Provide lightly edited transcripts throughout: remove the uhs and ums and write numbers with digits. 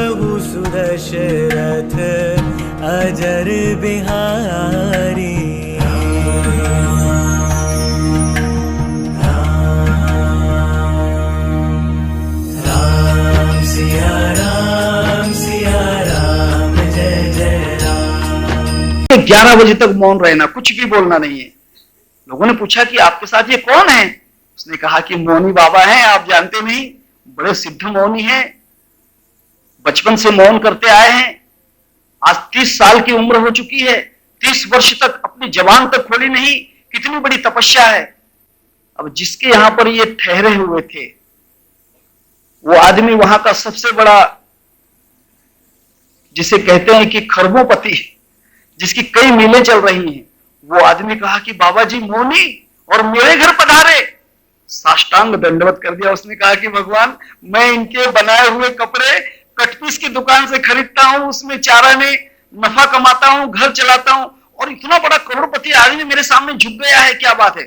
प्रभु सुदशरथ अजर बिहारी। राम सिया राम जय जय राम। 11 बजे तक मौन रहना, कुछ भी बोलना नहीं है। लोगों ने पूछा कि आपके साथ ये कौन है? उसने कहा कि मौनी बाबा हैं, आप जानते नहीं, बड़े सिद्ध मौनी हैं, बचपन से मौन करते आए हैं। आज 30 साल की उम्र हो चुकी है, 30 वर्ष तक अपनी जबान तक खोली नहीं, कितनी बड़ी तपस्या है। अब जिसके यहां पर ये ठहरे हुए थे, वो आदमी वहां का सबसे बड़ा, जिसे कहते हैं कि खरबोपति, जिसकी कई मीलें चल रही हैं, वो आदमी कहा कि बाबा जी मौनी और मेरे घर पधारे। साष्टांग दंडवत कर दिया। उसने कहा कि भगवान, मैं इनके बनाए हुए कपड़े कटपीस की दुकान से खरीदता हूं, उसमें चारा में नफा कमाता हूं, घर चलाता हूं, और इतना बड़ा करोड़पति आदमी मेरे सामने झुक गया है, क्या बात है?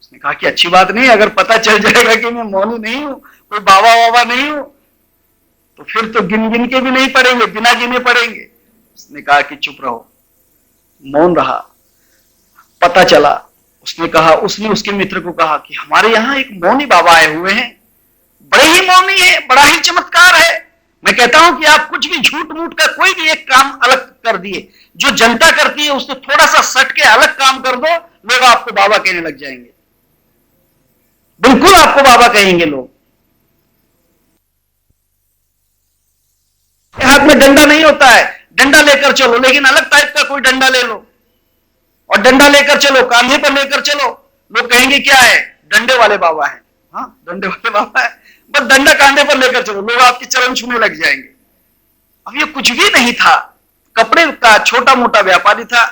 उसने कहा कि अच्छी बात नहीं, अगर पता चल जाएगा कि मैं मौनी नहीं हूं, कोई बाबा बाबा नहीं हूं, तो फिर तो गिन गिन के भी नहीं पड़ेंगे, बिना गिने पड़ेंगे। उसने कहा कि चुप रहो, मौन रहा। पता चला, उसने उसके मित्र को कहा कि हमारे यहां एक मौनी बाबा आए हुए हैं, बड़े ही मौनी है, बड़ा ही चमत्कार है। मैं कहता हूं कि आप कुछ भी झूठ मूठ का कोई भी एक काम अलग कर दिए, जो जनता करती है उससे थोड़ा सा सट के अलग काम कर दो, लोग आपको बाबा कहने लग जाएंगे। बिल्कुल आपको बाबा कहेंगे लोग। हाथ में डंडा नहीं होता है, डंडा लेकर चलो, लेकिन अलग टाइप का कोई डंडा ले लो, और डंडा लेकर चलो, कांधे पर लेकर चलो, लोग कहेंगे क्या है, डंडे वाले बाबा है। हाँ, डंडे वाले बाबा है, बस डंडा कांधे पर लेकर चलो, लोग आपके चरण छूने लग जाएंगे। अब ये कुछ भी नहीं था, कपड़े का छोटा मोटा व्यापारी था,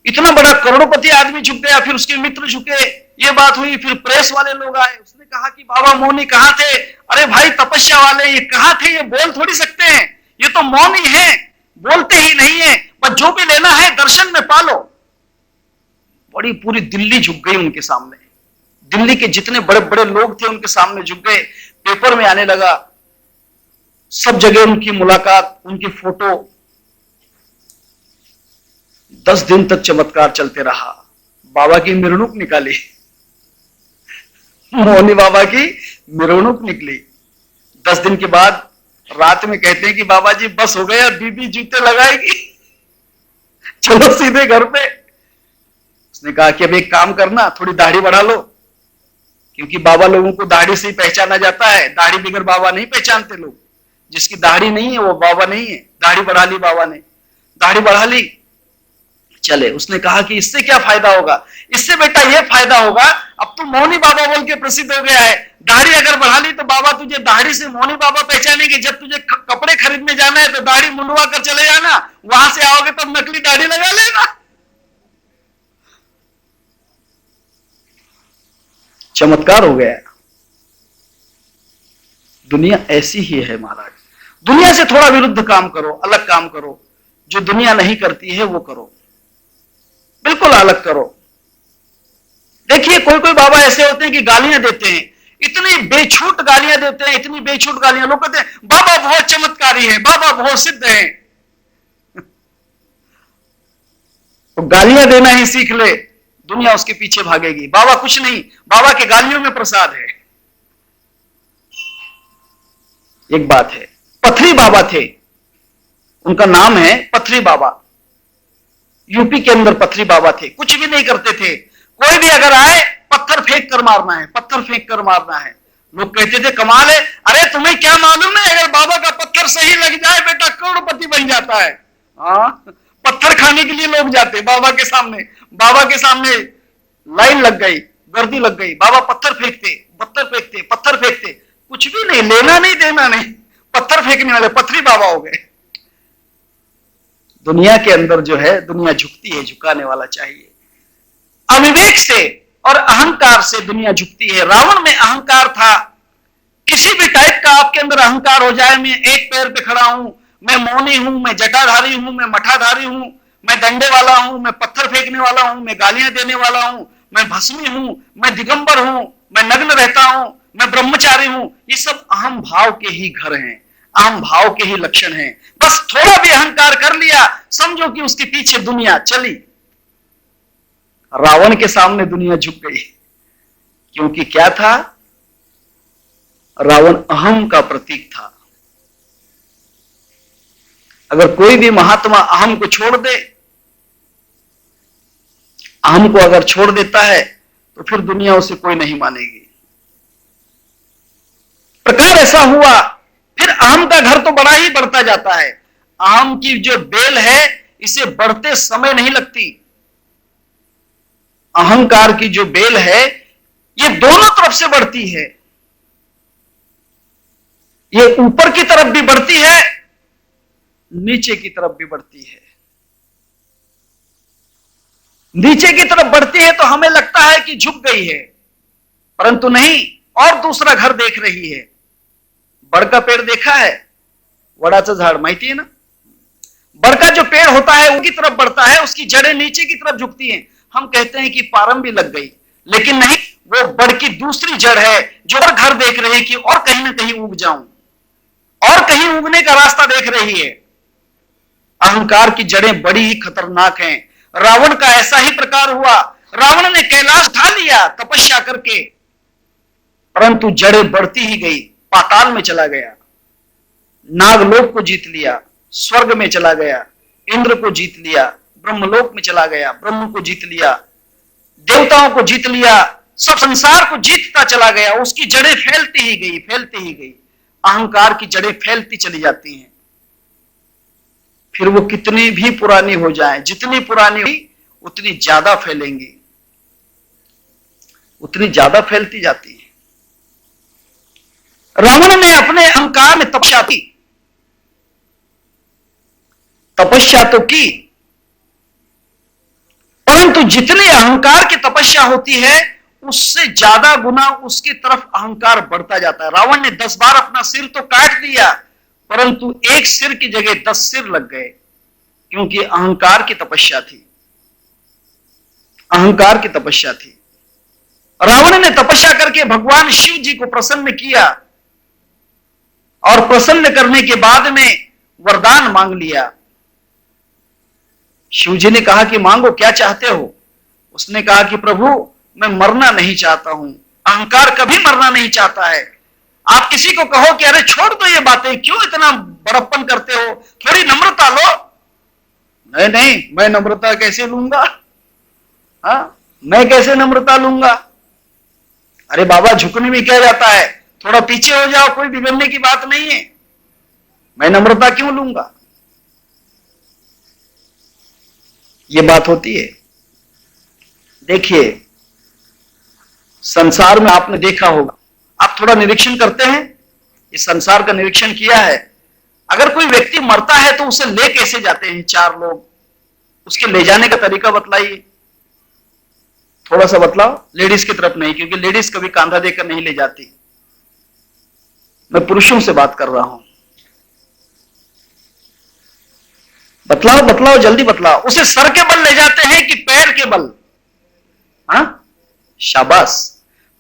इतना बड़ा करोड़पति आदमी झुक गया। फिर उसके मित्र झुके, ये बात हुई, फिर प्रेस वाले लोग आए। उसने कहा कि बाबा मौनी कहां थे? अरे भाई तपस्या वाले, ये कहां थे? ये बोल थोड़ी सकते हैं, ये तो मौनी है, बोलते ही नहीं है, बस जो भी लेना है दर्शन में पालो। बड़ी पूरी दिल्ली झुक गई उनके सामने, दिल्ली के जितने बड़े बड़े लोग थे उनके सामने झुक गए। पेपर में आने लगा, सब जगह उनकी मुलाकात, उनकी फोटो। 10 दिन तक चमत्कार चलते रहा। बाबा की मिरनुक निकाली, मौनी बाबा की मिरनुक निकली। 10 दिन के बाद रात में कहते हैं कि बाबा जी बस हो गया, बीबी जूते लगाएगी, चलो सीधे घर पे। उसने कहा कि अब एक काम करना, थोड़ी दाढ़ी बढ़ा लो, क्योंकि बाबा लोगों को दाढ़ी से ही पहचाना जाता है, दाढ़ी बगैर बाबा नहीं पहचानते लोग। जिसकी दाढ़ी नहीं है वो बाबा नहीं है। दाढ़ी बढ़ा ली बाबा ने, दाढ़ी बढ़ा ली। चले, उसने कहा कि इससे क्या फायदा होगा? इससे बेटा ये फायदा होगा, अब तू मौनी बाबा बोल के प्रसिद्ध हो गया है, दाढ़ी अगर बढ़ा ली तो बाबा तुझे दाढ़ी से मौनी बाबा पहचानेंगे। जब तुझे कपड़े खरीदने जाना है तो दाढ़ी मुंडवा कर चले जाना, वहां से आओगे तब नकली दाढ़ी लगा लेना। चमत्कार हो गया। दुनिया ऐसी ही है महाराज। दुनिया से थोड़ा विरुद्ध काम करो, अलग काम करो, जो दुनिया नहीं करती है वो करो, बिल्कुल अलग करो। देखिए कोई कोई बाबा ऐसे होते हैं कि गालियां देते हैं, इतनी बेछूट गालियां देते हैं, इतनी बेछूट गालियां। लोग कहते हैं बाबा बहुत चमत्कारी है, बाबा बहुत सिद्ध है। तो गालियां देना ही सीख ले, दुनिया उसके पीछे भागेगी। बाबा कुछ नहीं, बाबा के गालियों में प्रसाद है। एक बात है, पथरी बाबा थे, उनका नाम है पथरी बाबा। यूपी के अंदर पथरी बाबा थे, कुछ भी नहीं करते थे। कोई भी अगर आए पत्थर फेंक कर मारना है, पत्थर फेंक कर मारना है। लोग कहते थे कमाल है, अरे तुम्हें क्या मालूम है, अगर बाबा का पत्थर सही लग जाए बेटा करोड़पति बन जाता है। हाँ, पत्थर खाने के लिए लोग जाते बाबा के सामने। बाबा के सामने लाइन लग गई, गर्दी लग गई, बाबा पत्थर फेंकते, पत्थर फेंकते, पत्थर फेंकते, कुछ भी नहीं, लेना नहीं देना नहीं, पत्थर फेंकने वाले पथरी बाबा हो गए। दुनिया के अंदर जो है, दुनिया झुकती है, झुकाने वाला चाहिए। अविवेक से और अहंकार से दुनिया झुकती है। रावण में अहंकार था, किसी भी टाइप का आपके अंदर अहंकार हो जाए, मैं एक पैर पे खड़ा हूं, मैं मौनी हूं, मैं जटाधारी हूं, मैं मठाधारी हूं, मैं डंडे वाला हूं, मैं पत्थर फेंकने वाला हूं, मैं गालियां देने वाला हूं, मैं भस्मी हूं, मैं दिगंबर हूं, मैं नग्न रहता हूं, मैं ब्रह्मचारी हूं, ये सब अहम भाव के ही घर हैं। अहम भाव के ही लक्षण हैं। बस थोड़ा भी अहंकार कर लिया, समझो कि उसके पीछे दुनिया चली। रावण के सामने दुनिया झुक गई, क्योंकि क्या था? रावण अहम का प्रतीक था। अगर कोई भी महात्मा अहम को छोड़ दे, अहम को अगर छोड़ देता है, तो फिर दुनिया उसे कोई नहीं मानेगी। प्रकार ऐसा हुआ, फिर अहम का घर तो बड़ा ही बढ़ता जाता है। अहम की जो बेल है, इसे बढ़ते समय नहीं लगती। अहंकार की जो बेल है, ये दोनों तरफ से बढ़ती है। ये ऊपर की तरफ भी बढ़ती है, नीचे की तरफ भी बढ़ती है। नीचे की तरफ बढ़ती है तो हमें लगता है कि झुक गई है, परंतु नहीं, और दूसरा घर देख रही है। बड़ का पेड़ देखा है? वडाचं झाड माहिती है ना? बड़ का जो पेड़ होता है उनकी तरफ बढ़ता है, उसकी जड़ें नीचे की तरफ झुकती हैं। हम कहते हैं कि पारम भी लग गई, लेकिन नहीं, वो बड़ की दूसरी जड़ है जो और घर देख रही है कि और कहीं ना कहीं उग जाऊं, और कहीं उगने का रास्ता देख रही है। अहंकार की जड़ें बड़ी ही खतरनाक हैं। रावण का ऐसा ही प्रकार हुआ। रावण ने कैलाश उठा लिया तपस्या करके, परंतु जड़ें बढ़ती ही गई। पाताल में चला गया, नागलोक को जीत लिया, स्वर्ग में चला गया, इंद्र को जीत लिया, ब्रह्मलोक में चला गया, ब्रह्म को जीत लिया, देवताओं को जीत लिया, सब संसार को जीतता चला गया। उसकी जड़ें फैलती ही गई, फैलती ही गई। अहंकार की जड़ें फैलती चली जाती हैं। फिर वो कितनी भी पुरानी हो जाए, जितनी पुरानी हुई उतनी ज्यादा फैलेंगी, उतनी ज्यादा फैलती जाती है। रावण ने अपने अहंकार में तपस्या की, तपस्या तो की, परंतु जितनी अहंकार की तपस्या होती है, उससे ज्यादा गुना उसकी तरफ अहंकार बढ़ता जाता है। रावण ने 10 बार अपना सिर तो काट दिया, परंतु एक सिर की जगह 10 सिर लग गए, क्योंकि अहंकार की तपस्या थी। अहंकार की तपस्या थी। रावण ने तपस्या करके भगवान शिव जी को प्रसन्न किया, और प्रसन्न करने के बाद में वरदान मांग लिया। शिव जी ने कहा कि मांगो, क्या चाहते हो? उसने कहा कि प्रभु, मैं मरना नहीं चाहता हूं। अहंकार कभी मरना नहीं चाहता है। आप किसी को कहो कि अरे छोड़ दो ये बातें, क्यों इतना बड़प्पन करते हो, थोड़ी नम्रता लो। नहीं नहीं, मैं नम्रता कैसे लूंगा? हाँ, मैं कैसे नम्रता लूंगा? अरे बाबा, झुकने में क्या जाता है, थोड़ा पीछे हो जाओ, कोई बिगड़ने की बात नहीं है। मैं नम्रता क्यों लूंगा? ये बात होती है। देखिए, संसार में आपने देखा होगा, आप थोड़ा निरीक्षण करते हैं, इस संसार का निरीक्षण किया है। अगर कोई व्यक्ति मरता है तो उसे ले कैसे जाते हैं 4 लोग? उसके ले जाने का तरीका बतलाइए, थोड़ा सा बतलाओ। लेडीज की तरफ नहीं, क्योंकि लेडीज कभी कांधा देकर नहीं ले जाती। मैं पुरुषों से बात कर रहा हूं। बतलाओ बतलाओ, जल्दी बतलाओ। उसे सर के बल ले जाते हैं कि पैर के बल? हाँ, शाबाश,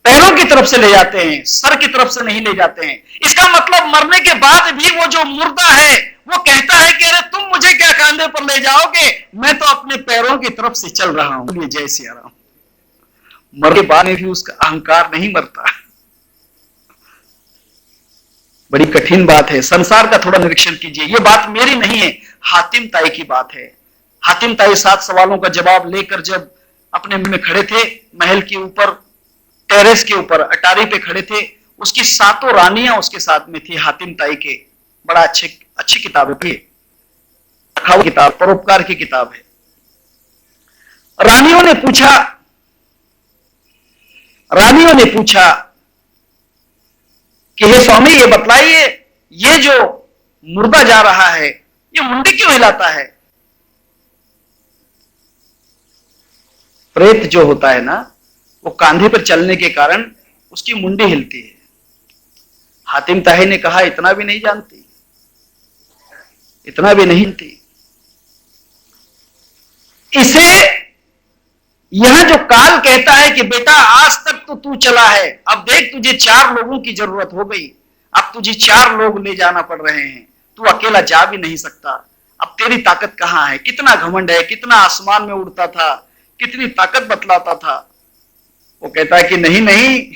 पैरों की तरफ से ले जाते हैं, सर की तरफ से नहीं ले जाते हैं। इसका मतलब मरने के बाद भी वो जो मुर्दा है वो कहता है कि अरे तुम मुझे क्या कांधे पर ले जाओगे, मैं तो अपने पैरों की तरफ से चल रहा हूं। जय सिया राम। मरने के बाद में भी उसका अहंकार नहीं मरता। बड़ी कठिन बात है। संसार का थोड़ा निरीक्षण कीजिए। ये बात मेरी नहीं है, हातिम ताई की बात है। हातिम ताई 7 सवालों का जवाब लेकर जब अपने में खड़े थे, महल के ऊपर, टेरेस के ऊपर, अटारी पे खड़े थे, उसकी 7 रानियां उसके साथ में थी, हातिम ताई के। बड़ा अच्छी किताब है, किताब, परोपकार की किताब है। रानियों ने पूछा कि हे स्वामी, ये बतलाइए, ये जो मुर्दा जा रहा है ये मुंडी क्यों हिलाता है? प्रेत जो होता है ना, वो कांधे पर चलने के कारण उसकी मुंडी हिलती है। हातिम ताई ने कहा, इतना भी नहीं जानती, इतना भी नहीं जानती। इसे यहां जो काल कहता है कि बेटा आज तक तो तू चला है, अब देख तुझे 4 लोगों की जरूरत हो गई, अब तुझे 4 लोग ले जाना पड़ रहे हैं, तू अकेला जा भी नहीं सकता। अब तेरी ताकत कहां है? कितना घमंड है, कितना आसमान में उड़ता था, कितनी ताकत बतलाता था। वो कहता है कि नहीं नहीं,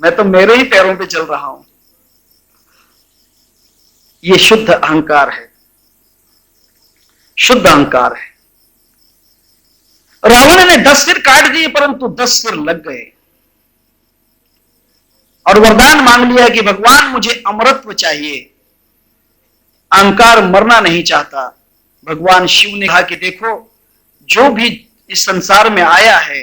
मैं तो मेरे ही पैरों पे चल रहा हूं। ये शुद्ध अहंकार है, शुद्ध अहंकार है। रावण ने 10 सिर काट दिए, परंतु 10 सिर लग गए और वरदान मांग लिया कि भगवान मुझे अमरत्व चाहिए। अहंकार मरना नहीं चाहता। भगवान शिव ने कहा कि देखो, जो भी इस संसार में आया है,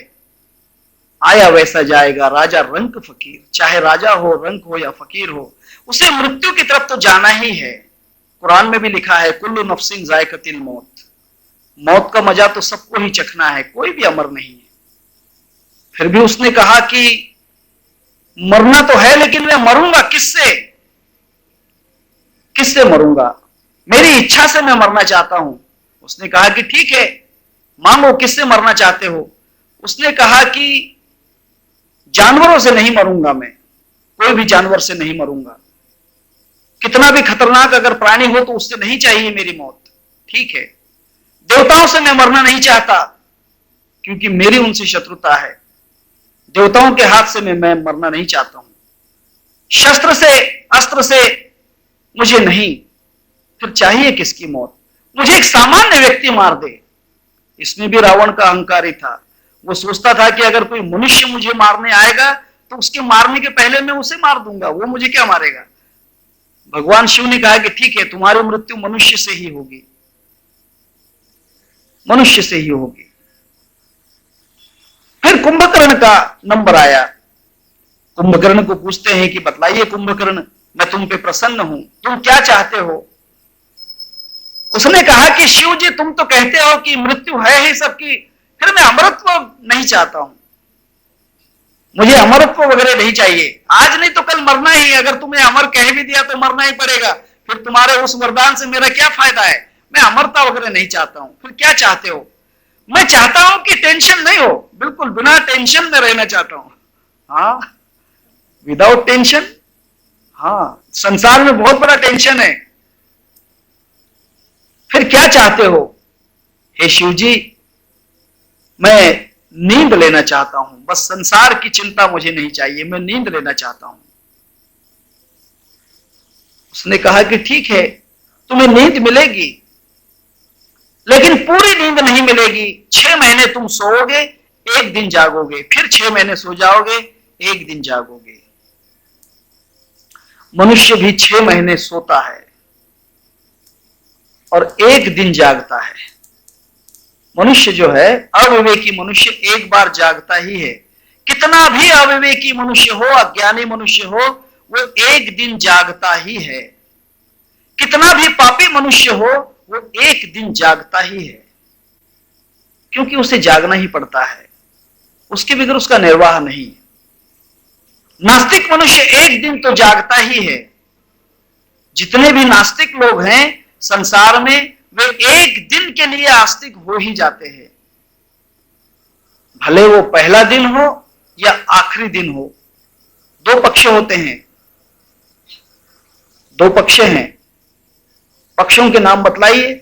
आया वैसा जाएगा। राजा रंक फकीर, चाहे राजा हो, रंक हो या फकीर हो, उसे मृत्यु की तरफ तो जाना ही है। कुरान में भी लिखा है, कुल्लु नफ्सिन जायकतिल मौत। मौत का मजा तो सबको ही चखना है, कोई भी अमर नहीं है। फिर भी उसने कहा कि मरना तो है, लेकिन मैं मरूंगा किससे? किससे मरूंगा? मेरी इच्छा से मैं मरना चाहता हूं। उसने कहा कि ठीक है, मांगो, किससे मरना चाहते हो? उसने कहा कि जानवरों से नहीं मरूंगा, मैं कोई भी जानवर से नहीं मरूंगा। कितना भी खतरनाक अगर प्राणी हो तो उससे नहीं चाहिए मेरी मौत। ठीक है, देवताओं से मैं मरना नहीं चाहता, क्योंकि मेरी उनसे शत्रुता है। देवताओं के हाथ से मैं मरना नहीं चाहता हूं। शस्त्र से, अस्त्र से मुझे नहीं। फिर चाहिए किसकी मौत? मुझे एक सामान्य व्यक्ति मार दे। इसमें भी रावण का अहंकार ही था। वो सोचता था कि अगर कोई मनुष्य मुझे मारने आएगा तो उसके मारने के पहले मैं उसे मार दूंगा, वो मुझे क्या मारेगा। भगवान शिव ने कहा कि ठीक है, तुम्हारी मृत्यु मनुष्य से ही होगी, मनुष्य से ही होगी। फिर कुंभकर्ण का नंबर आया। कुंभकर्ण को पूछते हैं कि बतलाइए कुंभकर्ण, मैं तुम पे प्रसन्न हूं, तुम क्या चाहते हो? उसने कहा कि शिव जी, तुम तो कहते हो कि मृत्यु है ही सबकी, फिर मैं अमरत्व नहीं चाहता हूं। मुझे अमरत्व वगैरह नहीं चाहिए। आज नहीं तो कल मरना ही। अगर तुम्हें अमर कह भी दिया तो मरना ही पड़ेगा। फिर तुम्हारे उस वरदान से मेरा क्या फायदा है? मैं अमरता वगैरह नहीं चाहता हूं। फिर क्या चाहते हो? मैं चाहता हूं कि टेंशन नहीं हो, बिल्कुल बिना टेंशन में रहना चाहता हूं। हाँ, विदाउट टेंशन। हाँ, संसार में बहुत बड़ा टेंशन है। फिर क्या चाहते हो? हे शिव जी, मैं नींद लेना चाहता हूं, बस संसार की चिंता मुझे नहीं चाहिए, मैं नींद लेना चाहता हूं। उसने कहा कि ठीक है, तुम्हें नींद मिलेगी, लेकिन पूरी नींद नहीं मिलेगी। 6 महीने तुम सोओगे, 1 दिन जागोगे, फिर 6 महीने सो जाओगे, 1 दिन जागोगे। मनुष्य भी 6 महीने सोता है और 1 दिन जागता है। मनुष्य जो है, अविवेकी मनुष्य, एक बार जागता ही है। कितना भी अविवेकी मनुष्य हो, अज्ञानी मनुष्य हो, वो 1 दिन जागता ही है। कितना भी पापी मनुष्य हो, वो 1 दिन जागता ही है, क्योंकि उसे जागना ही पड़ता है, उसके बगैर उसका निर्वाह नहीं। नास्तिक मनुष्य 1 दिन तो जागता ही है। जितने भी नास्तिक लोग हैं संसार में, वे 1 दिन के लिए आस्तिक हो ही जाते हैं, भले वो पहला दिन हो या आखिरी दिन हो। 2 पक्ष होते हैं, 2 पक्ष हैं। पक्षों के नाम बतलाइए।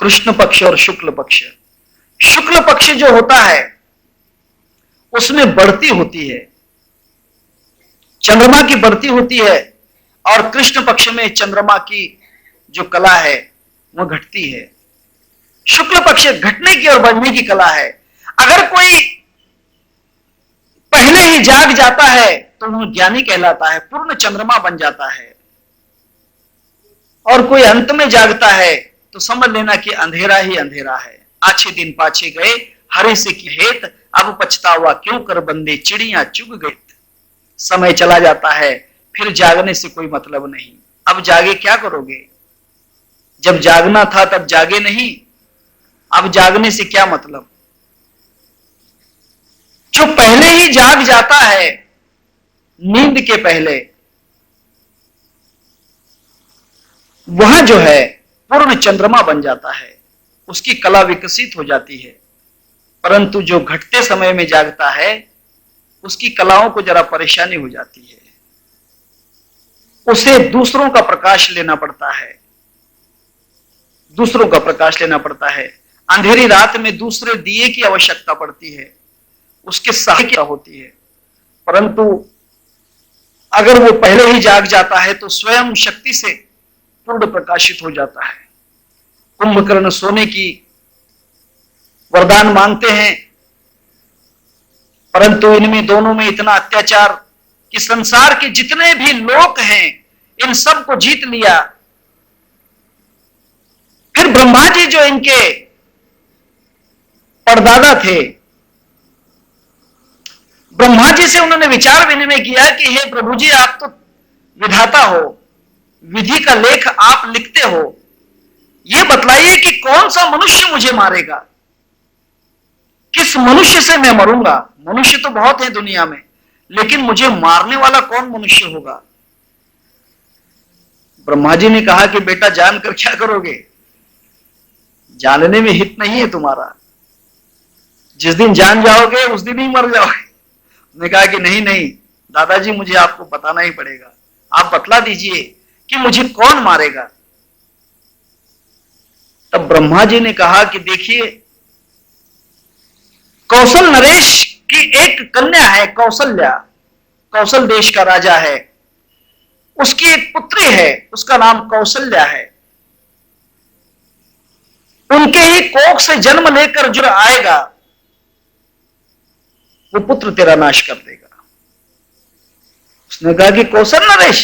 कृष्ण पक्ष और शुक्ल पक्ष। शुक्ल पक्ष जो होता है उसमें बढ़ती होती है, चंद्रमा की बढ़ती होती है, और कृष्ण पक्ष में चंद्रमा की जो कला है वह घटती है। शुक्ल पक्ष घटने की और बढ़ने की कला है। अगर कोई पहले ही जाग जाता है तो वह ज्ञानी कहलाता है, पूर्ण चंद्रमा बन जाता है। और कोई अंत में जागता है तो समझ लेना कि अंधेरा ही अंधेरा है। आछे दिन पाछे गए, हरे से की हेत, अब पछतावा क्यों कर बंदे, चिड़ियां चुग गए। समय चला जाता है, फिर जागने से कोई मतलब नहीं। अब जागे क्या करोगे? जब जागना था तब जागे नहीं, अब जागने से क्या मतलब? जो पहले ही जाग जाता है नींद के पहले, वह जो है पूर्ण चंद्रमा बन जाता है, उसकी कला विकसित हो जाती है। परंतु जो घटते समय में जागता है उसकी कलाओं को जरा परेशानी हो जाती है, उसे दूसरों का प्रकाश लेना पड़ता है, दूसरों का प्रकाश लेना पड़ता है। अंधेरी रात में दूसरे दिए की आवश्यकता पड़ती है, उसके सहायता होती है। परंतु अगर वो पहले ही जाग जाता है तो स्वयं शक्ति से पूर्ण प्रकाशित हो जाता है। कुंभकर्ण सोने की वरदान मांगते हैं, परंतु इनमें दोनों में इतना अत्याचार कि संसार के जितने भी लोक हैं इन सब को जीत लिया। फिर ब्रह्मा जी जो इनके परदादा थे, ब्रह्मा जी से उन्होंने विचार विनिमय किया कि हे प्रभु जी, आप तो विधाता हो, विधि का लेख आप लिखते हो, ये बतलाइए कि कौन सा मनुष्य मुझे मारेगा, किस मनुष्य से मैं मरूंगा। मनुष्य तो बहुत है दुनिया में, लेकिन मुझे मारने वाला कौन मनुष्य होगा। ब्रह्मा जी ने कहा कि बेटा जानकर क्या करोगे, जानने में हित नहीं है तुम्हारा, जिस दिन जान जाओगे उस दिन ही मर जाओगे। उसने कहा कि नहीं नहीं दादाजी, मुझे आपको बताना ही पड़ेगा, आप बतला दीजिए कि मुझे कौन मारेगा। तब ब्रह्मा जी ने कहा कि देखिए, कौशल नरेश की एक कन्या है कौशल्या, कौशल देश का राजा है, उसकी एक पुत्री है, उसका नाम कौशल्या है। उनके ही कोख से जन्म लेकर जो आएगा वो पुत्र तेरा नाश कर देगा। उसने कहा कि कौशल नरेश,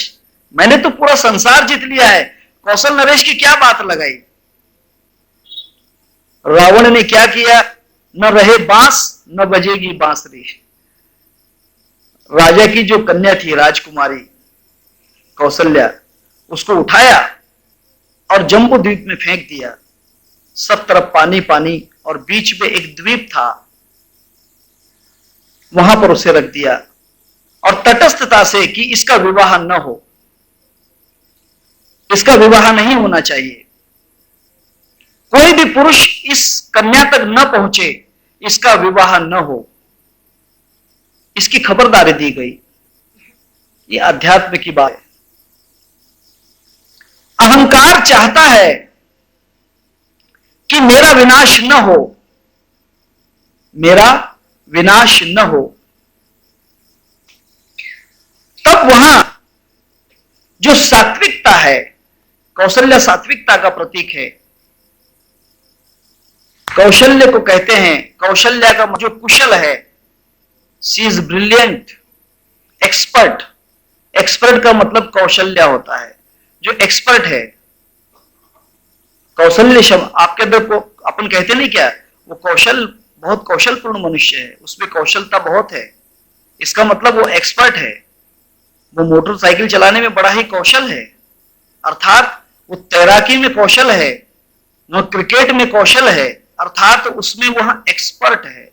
मैंने तो पूरा संसार जीत लिया है, कौशल नरेश की क्या बात लगाई। रावण ने क्या किया, न रहे बांस न बजेगी बांसुरी। राजा की जो कन्या थी राजकुमारी कौशल्या, उसको उठाया और जम्बू द्वीप में फेंक दिया। सब तरफ पानी पानी और बीच में एक द्वीप था, वहां पर उसे रख दिया और तटस्थता से कि इसका विवाह न हो, इसका विवाह नहीं होना चाहिए, कोई भी पुरुष इस कन्या तक न पहुंचे, इसका विवाह न हो, इसकी खबरदारी दी गई। ये अध्यात्म की बात है। अहंकार चाहता है कि मेरा विनाश न हो, मेरा विनाश न हो। तब वहां जो सात्विकता है, कौशल्या सात्विकता का प्रतीक है। कौशल्य को कहते हैं, कौशल्या का जो कुशल है, she is brilliant, expert. Expert का मतलब कौशल्या होता है, जो एक्सपर्ट है। कौशल्य शब्द आपके अंदर को अपन कहते नहीं क्या, वो कौशल, बहुत कौशलपूर्ण मनुष्य है, उसमें कौशलता बहुत है, इसका मतलब वो एक्सपर्ट है। वो मोटरसाइकिल चलाने में बड़ा ही कौशल है, अर्थात वो तैराकी में कौशल है, वो क्रिकेट में कौशल है, अर्थात उसमें वह एक्सपर्ट है।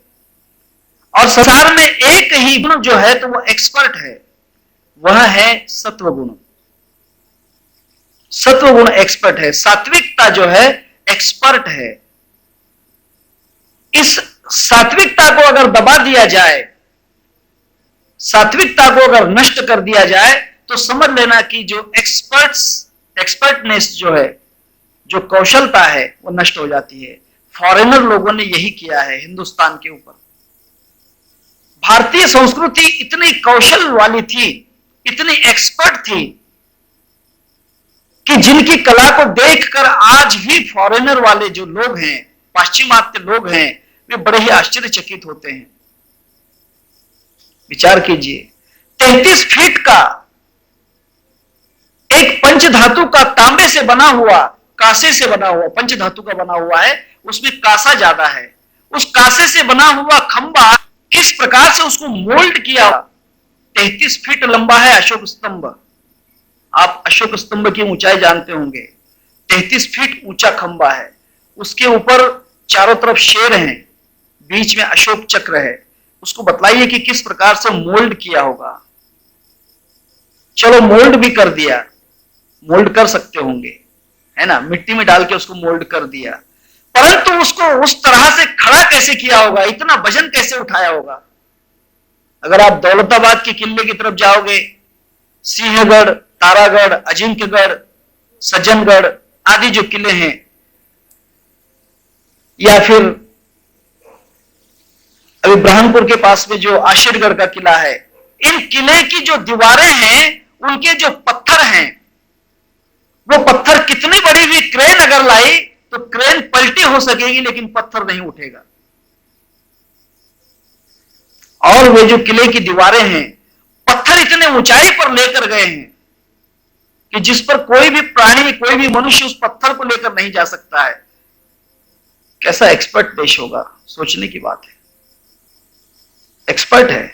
और संसार में एक ही गुण जो है तो वो एक्सपर्ट है, वह है सत्वगुण। सत्वगुण एक्सपर्ट है, सात्विकता जो है एक्सपर्ट है। इस सात्विकता को अगर दबा दिया जाए, सात्विकता को अगर नष्ट कर दिया जाए, तो समझ लेना कि जो एक्सपर्टनेस जो है, जो कौशलता है, वो नष्ट हो जाती है। फॉरेनर लोगों ने यही किया है हिंदुस्तान के ऊपर। भारतीय संस्कृति इतनी कौशल वाली थी, इतनी एक्सपर्ट थी कि जिनकी कला को देखकर आज भी फॉरेनर वाले जो लोग हैं, पाश्चिमात्य लोग हैं, वे बड़े ही आश्चर्यचकित होते हैं। विचार कीजिए, 33 फीट का एक पंचधातु का तांबे से बना हुआ, कांसे से बना हुआ, पंचधातु का बना हुआ है, उसमें कांसा ज्यादा है, उस कांसे से बना हुआ खंबा किस प्रकार से उसको मोल्ड किया। 33 फीट लंबा है अशोक स्तंभ। आप अशोक स्तंभ की ऊंचाई जानते होंगे, 33 फीट ऊंचा खंबा है, उसके ऊपर चारों तरफ शेर हैं, बीच में अशोक चक्र है। उसको बतलाइए कि किस प्रकार से मोल्ड किया होगा। चलो मोल्ड भी कर दिया, मोल्ड कर सकते होंगे, है ना, मिट्टी में डाल के उसको मोल्ड कर दिया, परंतु उसको उस तरह से खड़ा कैसे किया होगा, इतना वजन कैसे उठाया होगा। अगर आप दौलताबाद के किले की तरफ जाओगे, सिंहगढ़, तारागढ़, अजिंक्यगढ़, सज्जनगढ़ आदि जो किले हैं, या फिर अभी ब्रह्मपुर के पास में जो आशिरगढ़ का किला है, इन किले की जो दीवारें हैं, उनके जो पत्थर हैं, वो पत्थर कितनी बड़ी भी क्रेन अगर लाई तो क्रेन पलटी हो सकेगी लेकिन पत्थर नहीं उठेगा। और वे जो किले की दीवारें हैं, पत्थर इतने ऊंचाई पर लेकर गए हैं कि जिस पर कोई भी प्राणी, कोई भी मनुष्य उस पत्थर को लेकर नहीं जा सकता है। कैसा एक्सपर्ट देश होगा, सोचने की बात है। एक्सपर्ट है।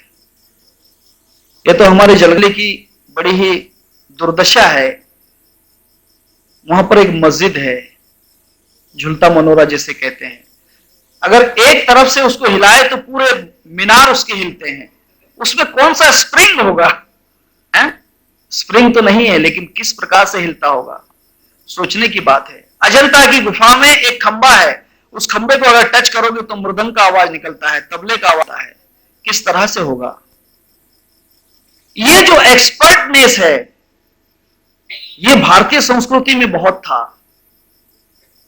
यह तो हमारे जलगले की बड़ी ही दुर्दशा है। वहां पर एक मस्जिद है, झुलता मनोरा जिसे कहते हैं। अगर एक तरफ से उसको हिलाए तो पूरे मीनार उसके हिलते हैं। उसमें कौन सा स्प्रिंग होगा? स्प्रिंग तो नहीं है, लेकिन किस प्रकार से हिलता होगा, सोचने की बात है। अजंता की गुफा में एक खंबा है, उस खंबे को अगर टच करोगे तो मृदंग का आवाज निकलता है, तबले का आवाज है। किस तरह से होगा? ये जो एक्सपर्टनेस है, ये भारतीय संस्कृति में बहुत था।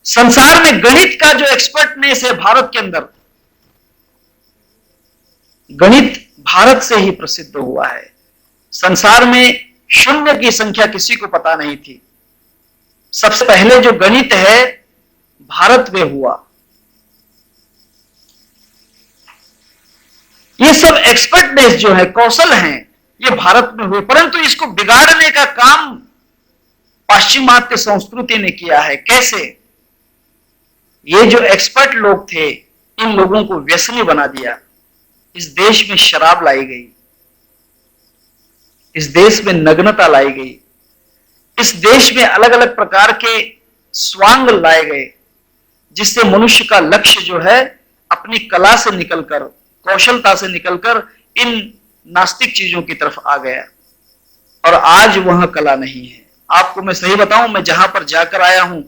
संसार में गणित का जो एक्सपर्टनेस है भारत के अंदर, गणित भारत से ही प्रसिद्ध हुआ है। संसार में शून्य की संख्या किसी को पता नहीं थी। सबसे पहले जो गणित है भारत में हुआ। ये सब एक्सपर्टनेस जो है, कौशल हैं, ये भारत में हुए, परंतु इसको बिगाड़ने का काम पाश्चिमात्य संस्कृति ने किया है। कैसे? ये जो एक्सपर्ट लोग थे, इन लोगों को व्यसनी बना दिया। इस देश में शराब लाई गई, इस देश में नग्नता लाई गई, इस देश में अलग अलग प्रकार के स्वांग लाए गए, जिससे मनुष्य का लक्ष्य जो है अपनी कला से निकलकर, कौशलता से निकलकर इन नास्तिक चीजों की तरफ आ गया। और आज वह कला नहीं है। आपको मैं सही बताऊं, मैं जहां पर जाकर आया हूं,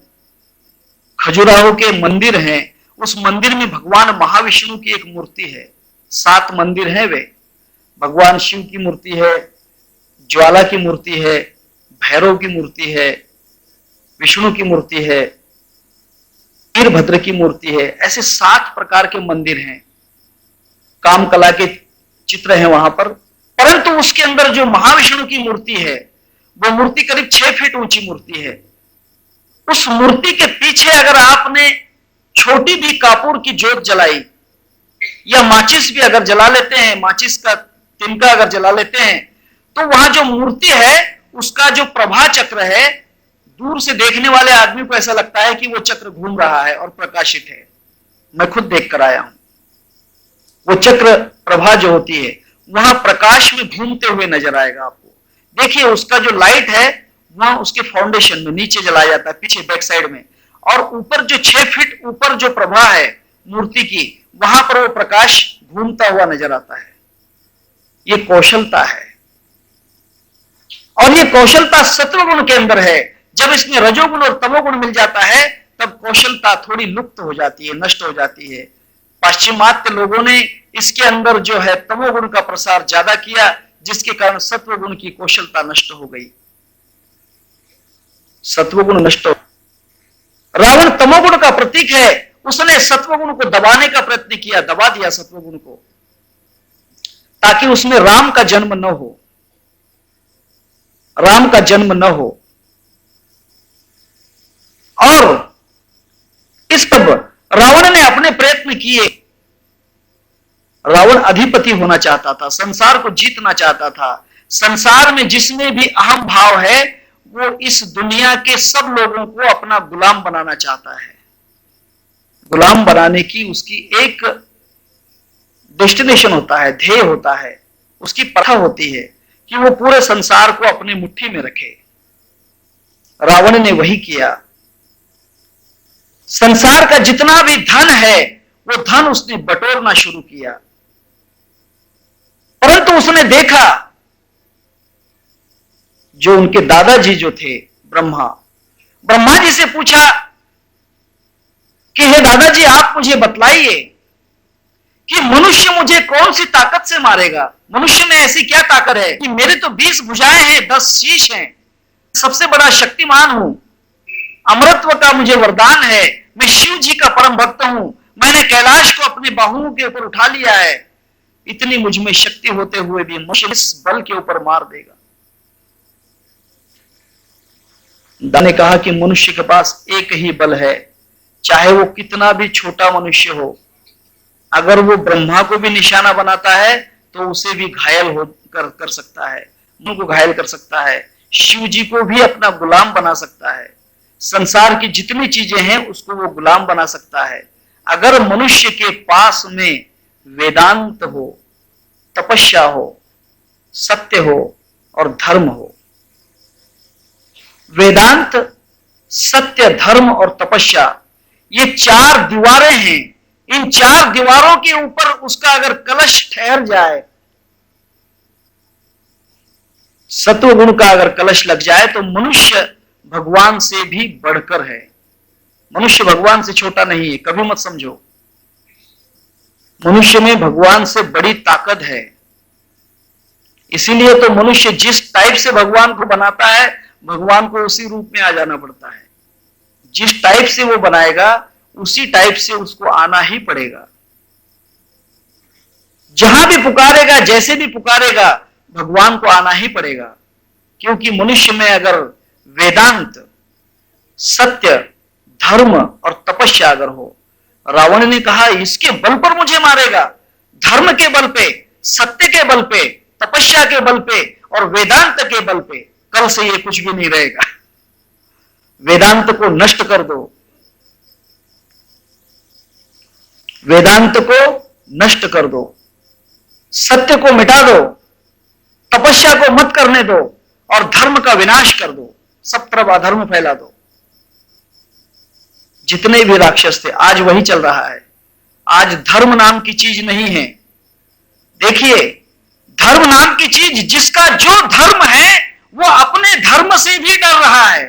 खजुराहो के मंदिर हैं, उस मंदिर में भगवान महाविष्णु की एक मूर्ति है। 7 मंदिर हैं वे। भगवान शिव की मूर्ति है, ज्वाला की मूर्ति है, भैरव की मूर्ति है, विष्णु की मूर्ति है, वीरभद्र की मूर्ति है। ऐसे 7 प्रकार के मंदिर हैं। काम कला के चित्र हैं वहां पर। परंतु उसके अंदर जो महाविष्णु की मूर्ति है, वो मूर्ति करीब 6 फीट ऊंची मूर्ति है। उस मूर्ति के पीछे अगर आपने छोटी भी कापूर की जोत जलाई, या माचिस भी अगर जला लेते हैं, माचिस का तिनका अगर जला लेते हैं, तो वहां जो मूर्ति है उसका जो प्रभा चक्र है, दूर से देखने वाले आदमी को ऐसा लगता है कि वो चक्र घूम रहा है और प्रकाशित है। मैं खुद देख कर आया हूं। वो चक्र प्रभा जो होती है, वहां प्रकाश में घूमते हुए नजर आएगा आपको। देखिए, उसका जो लाइट है वहां उसके फाउंडेशन में नीचे जलाया जाता है, पीछे बैक साइड में, और ऊपर जो 6 फीट ऊपर जो प्रभा है मूर्ति की, वहां पर वो प्रकाश घूमता हुआ नजर आता है। ये कौशलता है। और ये कौशलता सत्वगुण के अंदर है। जब इसमें रजोगुण और तमोगुण मिल जाता है, तब कौशलता थोड़ी लुप्त हो जाती है, नष्ट हो जाती है। पाश्चिमात्य लोगों ने इसके अंदर जो है तमोगुण का प्रसार ज्यादा किया, जिसके कारण सत्वगुण की कौशलता नष्ट हो गई। सत्वगुण नष्ट हो। रावण तमोगुण का प्रतीक है। उसने सत्वगुण को दबाने का प्रयत्न किया, दबा दिया सत्वगुण को, ताकि उसमें राम का जन्म न हो, राम का जन्म न हो। और इस पर रावण ने अपने प्रयत्न किए। रावण अधिपति होना चाहता था, संसार को जीतना चाहता था। संसार में जिसमें भी अहम भाव है, वो इस दुनिया के सब लोगों को अपना गुलाम बनाना चाहता है। गुलाम बनाने की उसकी एक डेस्टिनेशन होता है, ध्येय होता है, उसकी प्रथा होती है कि वो पूरे संसार को अपनी मुट्ठी में रखे। रावण ने वही किया। संसार का जितना भी धन है, वो धन उसने बटोरना शुरू किया। परंतु उसने देखा, जो उनके दादाजी जो थे ब्रह्मा जी से पूछा कि हे दादाजी, आप मुझे बतलाइए कि मनुष्य मुझे कौन सी ताकत से मारेगा। मनुष्य में ऐसी क्या ताकत है कि मेरे तो 20 भुजाएं हैं, 10 शीश हैं, सबसे बड़ा शक्तिमान हूं, अमरत्व का मुझे वरदान है, मैं शिव जी का परम भक्त हूं, मैंने कैलाश को अपने बाहुओं के ऊपर उठा लिया है, इतनी मुझ में शक्ति होते हुए भी मनुष्य इस बल के ऊपर मार देगा। दाने कहा कि मनुष्य के पास एक ही बल है, चाहे वो कितना भी छोटा मनुष्य हो, अगर वो ब्रह्मा को भी निशाना बनाता है तो उसे भी घायल कर सकता है, उनको घायल कर सकता है, शिव जी को भी अपना गुलाम बना सकता है, संसार की जितनी चीजें हैं उसको वो गुलाम बना सकता है। अगर मनुष्य के पास में वेदांत हो, तपस्या हो, सत्य हो और धर्म हो, वेदांत, सत्य, धर्म और तपस्या, ये 4 दीवारें हैं। इन 4 दीवारों के ऊपर उसका अगर कलश ठहर जाए, सत्व गुण का अगर कलश लग जाए, तो मनुष्य भगवान से भी बढ़कर है। मनुष्य भगवान से छोटा नहीं है, कभी मत समझो। मनुष्य में भगवान से बड़ी ताकत है। इसीलिए तो मनुष्य जिस टाइप से भगवान को बनाता है, भगवान को उसी रूप में आ जाना पड़ता है। जिस टाइप से वो बनाएगा उसी टाइप से उसको आना ही पड़ेगा। जहां भी पुकारेगा, जैसे भी पुकारेगा, भगवान को आना ही पड़ेगा। क्योंकि मनुष्य में अगर वेदांत, सत्य, धर्म और तपस्या अगर हो, रावण ने कहा इसके बल पर मुझे मारेगा, धर्म के बल पे, सत्य के बल पे, तपस्या के बल पे और वेदांत के बल पे, कल से ये कुछ भी नहीं रहेगा। वेदांत को नष्ट कर दो, वेदांत को नष्ट कर दो, सत्य को मिटा दो, तपस्या को मत करने दो और धर्म का विनाश कर दो, सब तरफ अधर्म फैला दो। जितने भी राक्षस थे, आज वही चल रहा है। आज धर्म नाम की चीज नहीं है। देखिए, धर्म नाम की चीज, जिसका जो धर्म है वो अपने धर्म से भी डर रहा है।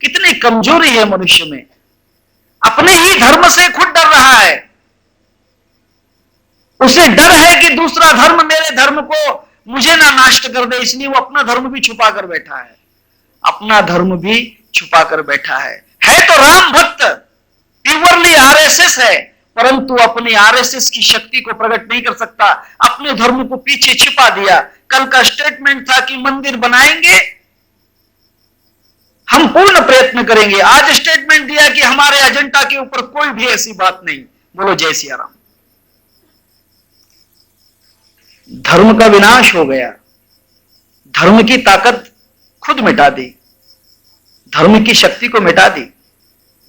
कितनी कमजोरी है मनुष्य में, अपने ही धर्म से खुद डर रहा है। उसे डर है कि दूसरा धर्म मेरे धर्म को मुझे ना नष्ट कर दे, इसलिए वो अपना धर्म भी छुपा कर बैठा है। अपना धर्म भी छुपा कर बैठा है तो राम भक्त, प्योरली आरएसएस है, परंतु अपनी आरएसएस की शक्ति को प्रकट नहीं कर सकता। अपने धर्म को पीछे छिपा दिया। कल का स्टेटमेंट था कि मंदिर बनाएंगे, हम पूर्ण प्रयत्न करेंगे। आज स्टेटमेंट दिया कि हमारे एजेंडा के ऊपर कोई भी ऐसी बात नहीं। बोलो जय सिया राम। धर्म का विनाश हो गया, धर्म की ताकत खुद मिटा दी, धर्म की शक्ति को मिटा दी।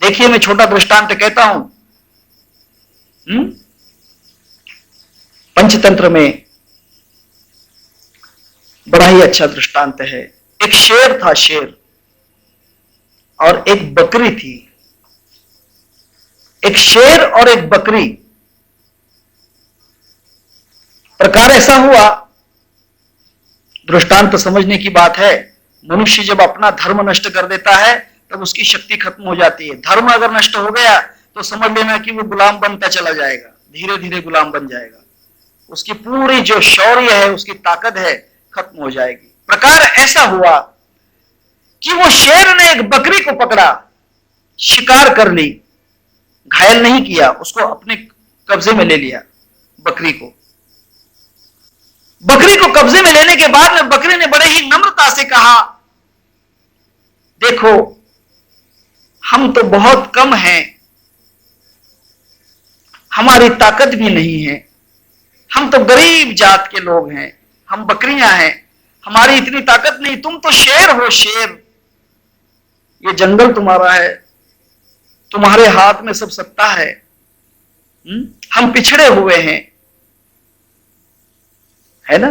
देखिए, मैं छोटा दृष्टांत कहता हूं। पंचतंत्र में बड़ा ही अच्छा दृष्टांत है। एक शेर था, शेर, और एक बकरी थी। एक शेर और एक बकरी। प्रकार ऐसा हुआ, दृष्टांत समझने की बात है। मनुष्य जब अपना धर्म नष्ट कर देता है तब उसकी शक्ति खत्म हो जाती है। धर्म अगर नष्ट हो गया तो समझ लेना कि वो गुलाम बनता चला जाएगा, धीरे धीरे गुलाम बन जाएगा। उसकी पूरी जो शौर्य है, उसकी ताकत है, खत्म हो जाएगी। प्रकार ऐसा हुआ कि वो शेर ने एक बकरी को पकड़ा, शिकार कर ली, घायल नहीं किया, उसको अपने कब्जे में ले लिया। बकरी को कब्जे में लेने के बाद में बकरी ने बड़े ही नम्रता से कहा, देखो हम तो बहुत कम हैं, हमारी ताकत भी नहीं है, हम तो गरीब जात के लोग हैं, हम बकरियां हैं, हमारी इतनी ताकत नहीं। तुम तो शेर हो, शेर, ये जंगल तुम्हारा है, तुम्हारे हाथ में सब सत्ता है। हम पिछड़े हुए हैं, है ना,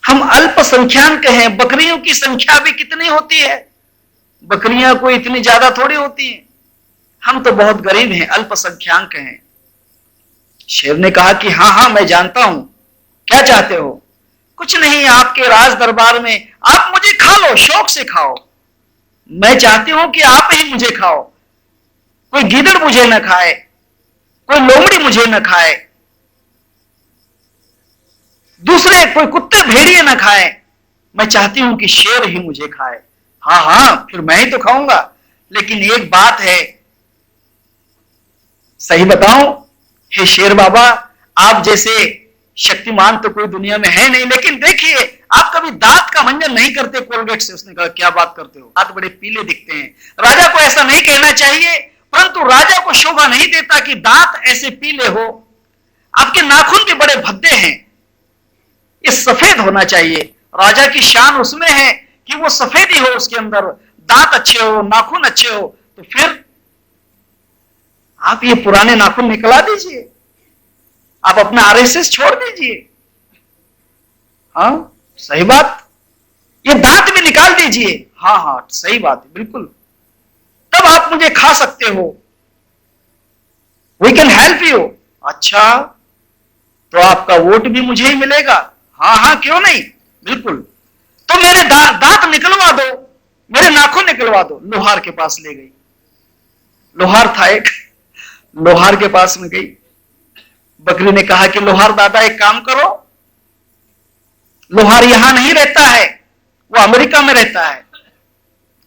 हम अल्पसंख्याक हैं। बकरियों की संख्या भी कितनी होती है, बकरियां कोई इतनी ज्यादा थोड़ी होती हैं। हम तो बहुत गरीब हैं, अल्पसंख्याक हैं। शेर ने कहा कि हाँ हाँ मैं जानता हूं, क्या चाहते हो? कुछ नहीं, आपके राज दरबार में आप मुझे खा लो, शौक से खाओ। मैं चाहती हूं कि आप ही मुझे खाओ, कोई गीदड़ मुझे न खाए, कोई लोमड़ी मुझे न खाए। दूसरे कोई कुत्ते भेड़िए ना खाए, मैं चाहती हूं कि शेर ही मुझे खाए। हाँ हाँ, फिर मैं ही तो खाऊंगा, लेकिन एक बात है, सही बताऊं हे शेर बाबा, आप जैसे शक्तिमान तो कोई दुनिया में है नहीं, लेकिन देखिए आप कभी दांत का मंजन नहीं करते कोलगेट से। उसने कहा क्या बात करते हो, दांत बड़े पीले दिखते हैं। राजा को ऐसा नहीं कहना चाहिए, परंतु राजा को शोभा नहीं देता कि दांत ऐसे पीले हो। आपके नाखून भी बड़े भद्दे हैं, ये सफेद होना चाहिए। राजा की शान उसमें है कि वो सफेदी हो, उसके अंदर दांत अच्छे हो, नाखून अच्छे हो। तो फिर आप ये पुराने नाखून निकला दीजिए, आप अपना आरएसएस छोड़ दीजिए। हाँ सही बात, ये दांत भी निकाल दीजिए। हाँ हाँ सही बात है, बिल्कुल, तब आप मुझे खा सकते हो, वी कैन हेल्प यू। अच्छा, तो आपका वोट भी मुझे ही मिलेगा। हाँ हाँ क्यों नहीं, बिल्कुल। तो मेरे दांत निकलवा दो, मेरे नाखून निकलवा दो। लोहार के पास ले गई, लोहार था एक, लोहार के पास में गई। बकरी ने कहा कि लोहार दादा एक काम करो, लोहार यहां नहीं रहता है, वो अमेरिका में रहता है।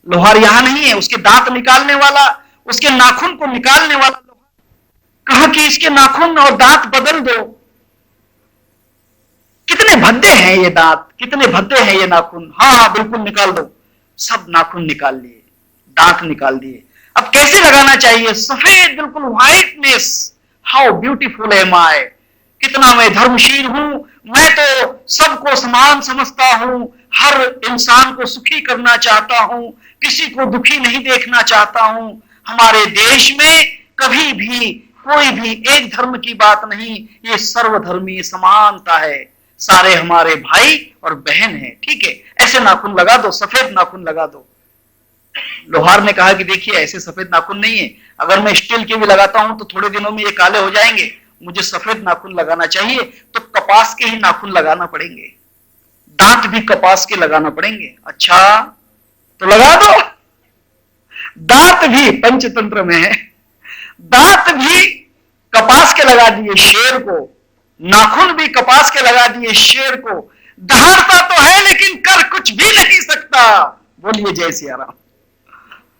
लोहार यहां नहीं है, उसके दांत निकालने वाला, उसके नाखून को निकालने वाला लोहार। कहा कि इसके नाखून और दांत बदल दो। कितने भद्दे हैं ये दांत, कितने भद्दे हैं ये नाखून। हाँ हाँ बिल्कुल निकाल दो। सब नाखून निकाल लिए, दांत निकाल दिए। अब कैसे लगाना चाहिए, सफेद बिल्कुल व्हाइटनेस। हाउ ब्यूटीफुल एम आई, कितना मैं धर्मशील हूं, मैं तो सबको समान समझता हूं, हर इंसान को सुखी करना चाहता हूं, किसी को दुखी नहीं देखना चाहता हूं। हमारे देश में कभी भी कोई भी एक धर्म की बात नहीं, ये सर्वधर्मीय समानता है, सारे हमारे भाई और बहन हैं। ठीक है, ऐसे नाखून लगा दो, सफेद नाखून लगा दो। लोहार ने कहा कि देखिए ऐसे सफेद नाखून नहीं है, अगर मैं स्टील के भी लगाता हूं तो थोड़े दिनों में ये काले हो जाएंगे, मुझे सफेद नाखून लगाना चाहिए। तो कपास के ही नाखून लगाना पड़ेंगे, दांत भी कपास के लगाना पड़ेंगे। अच्छा तो लगा दो। दांत भी पंचतंत्र में है, दांत भी कपास के लगा दिए शेर को, नाखून भी कपास के लगा दिए शेर को। दहाड़ता तो है लेकिन कर कुछ भी नहीं सकता। बोलिए जय सिया राम।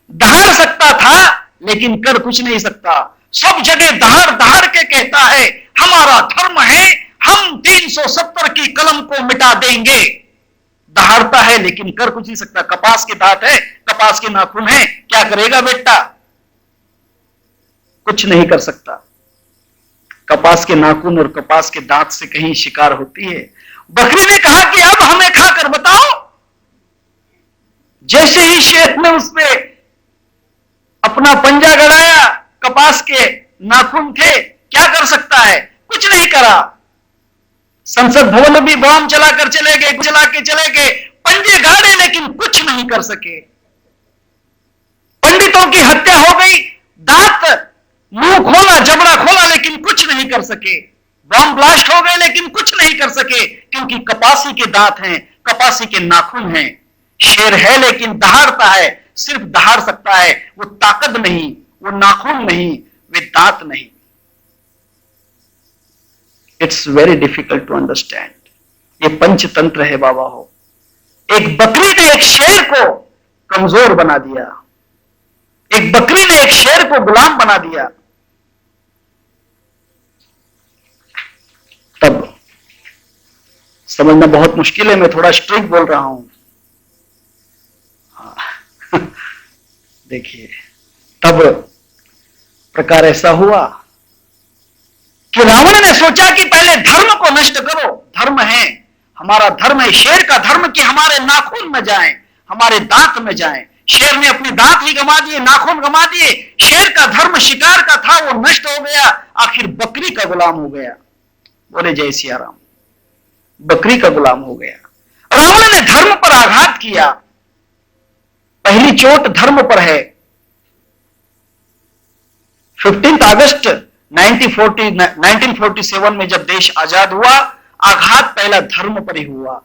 दहाड़ सकता था लेकिन कर कुछ नहीं सकता। सब जगह दहाड़ दहाड़ के कहता है हमारा धर्म है, हम 370 की कलम को मिटा देंगे। दहाड़ता है लेकिन कर कुछ नहीं सकता। कपास के दांत है, कपास के नाखून है, क्या करेगा बेटा, कुछ नहीं कर सकता। कपास के नाखून और कपास के दांत से कहीं शिकार होती है। बकरी ने कहा कि अब हमें खाकर बताओ। जैसे ही शेर ने उसमें अपना पंजा गड़ाया, कपास के नाखून थे, क्या कर सकता है, कुछ नहीं करा। संसद भवन में भी बम चलाकर चले गए, चला के चले गए, पंजे गाड़े लेकिन कुछ नहीं कर सके। पंडितों की हत्या हो गई, दांत मुंह खोला, जबड़ा खोला, लेकिन कुछ नहीं कर सके। बम ब्लास्ट हो गए लेकिन कुछ नहीं कर सके, क्योंकि कपासी के दांत हैं, कपासी के नाखून हैं। शेर है लेकिन दहाड़ता है, सिर्फ दहाड़ सकता है, वो ताकत नहीं, वो नाखून नहीं, वे दांत नहीं। It's very difficult to understand. ये पंचतंत्र है बाबा हो। एक बकरी ने एक शेर को कमजोर बना दिया, एक बकरी ने एक शेर को गुलाम बना दिया। तब समझना बहुत मुश्किल है, मैं थोड़ा स्ट्रिक्ट बोल रहा हूं। देखिए तब प्रकार ऐसा हुआ कि रावण ने सोचा कि पहले धर्म को नष्ट करो। धर्म है, हमारा धर्म है, शेर का धर्म कि हमारे नाखून में जाएं, हमारे दांत में जाएं। शेर ने अपने दांत ही गंवा दिए, नाखून गंवा दिए। शेर का धर्म शिकार का था, वो नष्ट हो गया, आखिर बकरी का गुलाम हो गया। बोले जय सिया राम। बकरी का गुलाम हो गया। रावण ने धर्म पर आघात किया। पहली चोट धर्म पर है। 15 अगस्त 1947 में जब देश आजाद हुआ, आघात पहला धर्म पर ही हुआ।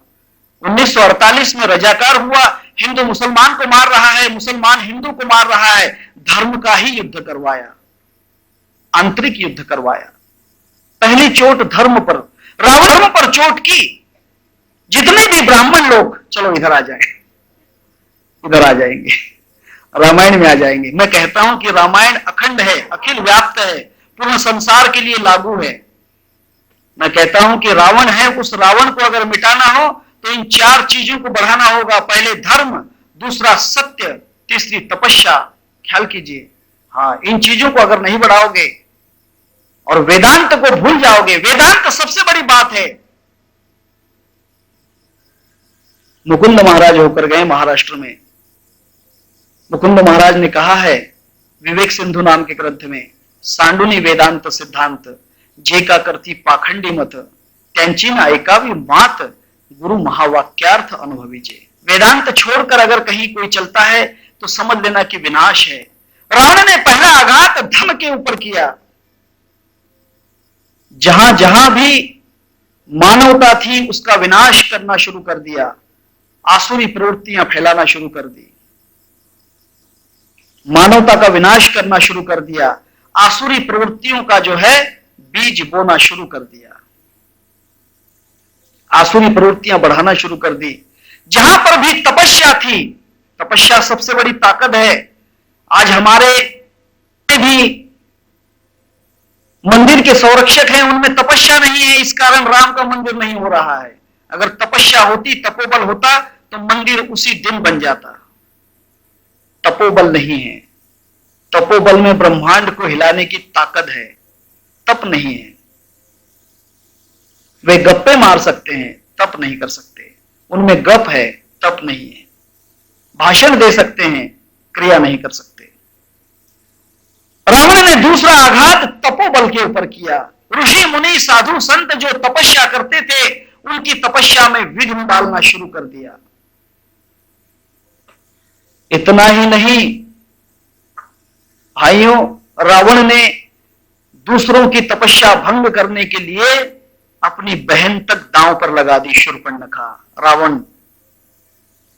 1948 में रजाकार हुआ, हिंदू मुसलमान को मार रहा है, मुसलमान हिंदू को मार रहा है। धर्म का ही युद्ध करवाया, आंतरिक युद्ध करवाया। पहली चोट धर्म पर, रावण पर चोट की, जितने भी ब्राह्मण लोग चलो इधर आ जाएं, इधर आ जाएंगे, रामायण में आ जाएंगे। मैं कहता हूं कि रामायण अखंड है, अखिल व्याप्त है, पूर्ण संसार के लिए लागू है। मैं कहता हूं कि रावण है, उस रावण को अगर मिटाना हो तो इन 4 चीजों को बढ़ाना होगा। पहले धर्म, दूसरा सत्य, तीसरी तपस्या। ख्याल कीजिए, हाँ, इन चीजों को अगर नहीं बढ़ाओगे और वेदांत को भूल जाओगे, वेदांत सबसे बड़ी बात है। मुकुंद महाराज होकर गए महाराष्ट्र में। मुकुंद महाराज ने कहा है विवेक सिंधु नाम के ग्रंथ में, सांडुनी वेदांत सिद्धांत जे का करती पाखंडी मत, त्यांची ना ऐकावी मात, गुरु महावाक्यार्थ अनुभवीचे। वेदांत छोड़कर अगर कहीं कोई चलता है तो समझ लेना कि विनाश है। रावण ने पहला आघात धर्म के ऊपर किया। जहां जहां भी मानवता थी उसका विनाश करना शुरू कर दिया, आसुरी प्रवृत्तियां फैलाना शुरू कर दी, मानवता का विनाश करना शुरू कर दिया, आसुरी प्रवृत्तियों का जो है बीज बोना शुरू कर दिया, आसुरी प्रवृत्तियां बढ़ाना शुरू कर दी। जहां पर भी तपस्या थी, तपस्या सबसे बड़ी ताकत है। आज हमारे भी मंदिर के संरक्षक हैं, उनमें तपस्या नहीं है, इस कारण राम का मंदिर नहीं हो रहा है। अगर तपस्या होती, तपोबल होता तो मंदिर उसी दिन बन जाता। तपोबल नहीं है। तपोबल में ब्रह्मांड को हिलाने की ताकत है, तप नहीं है। वे गप्पे मार सकते हैं, तप नहीं कर सकते। उनमें गप है, तप नहीं है। भाषण दे सकते हैं, क्रिया नहीं कर सकते। रावण ने दूसरा आघात तपोबल के ऊपर किया। ऋषि मुनि साधु संत जो तपस्या करते थे, उनकी तपस्या में विघ्न डालना शुरू कर दिया। इतना ही नहीं भाइयों, रावण ने दूसरों की तपस्या भंग करने के लिए अपनी बहन तक दांव पर लगा दी। शूर्पणखा, रावण,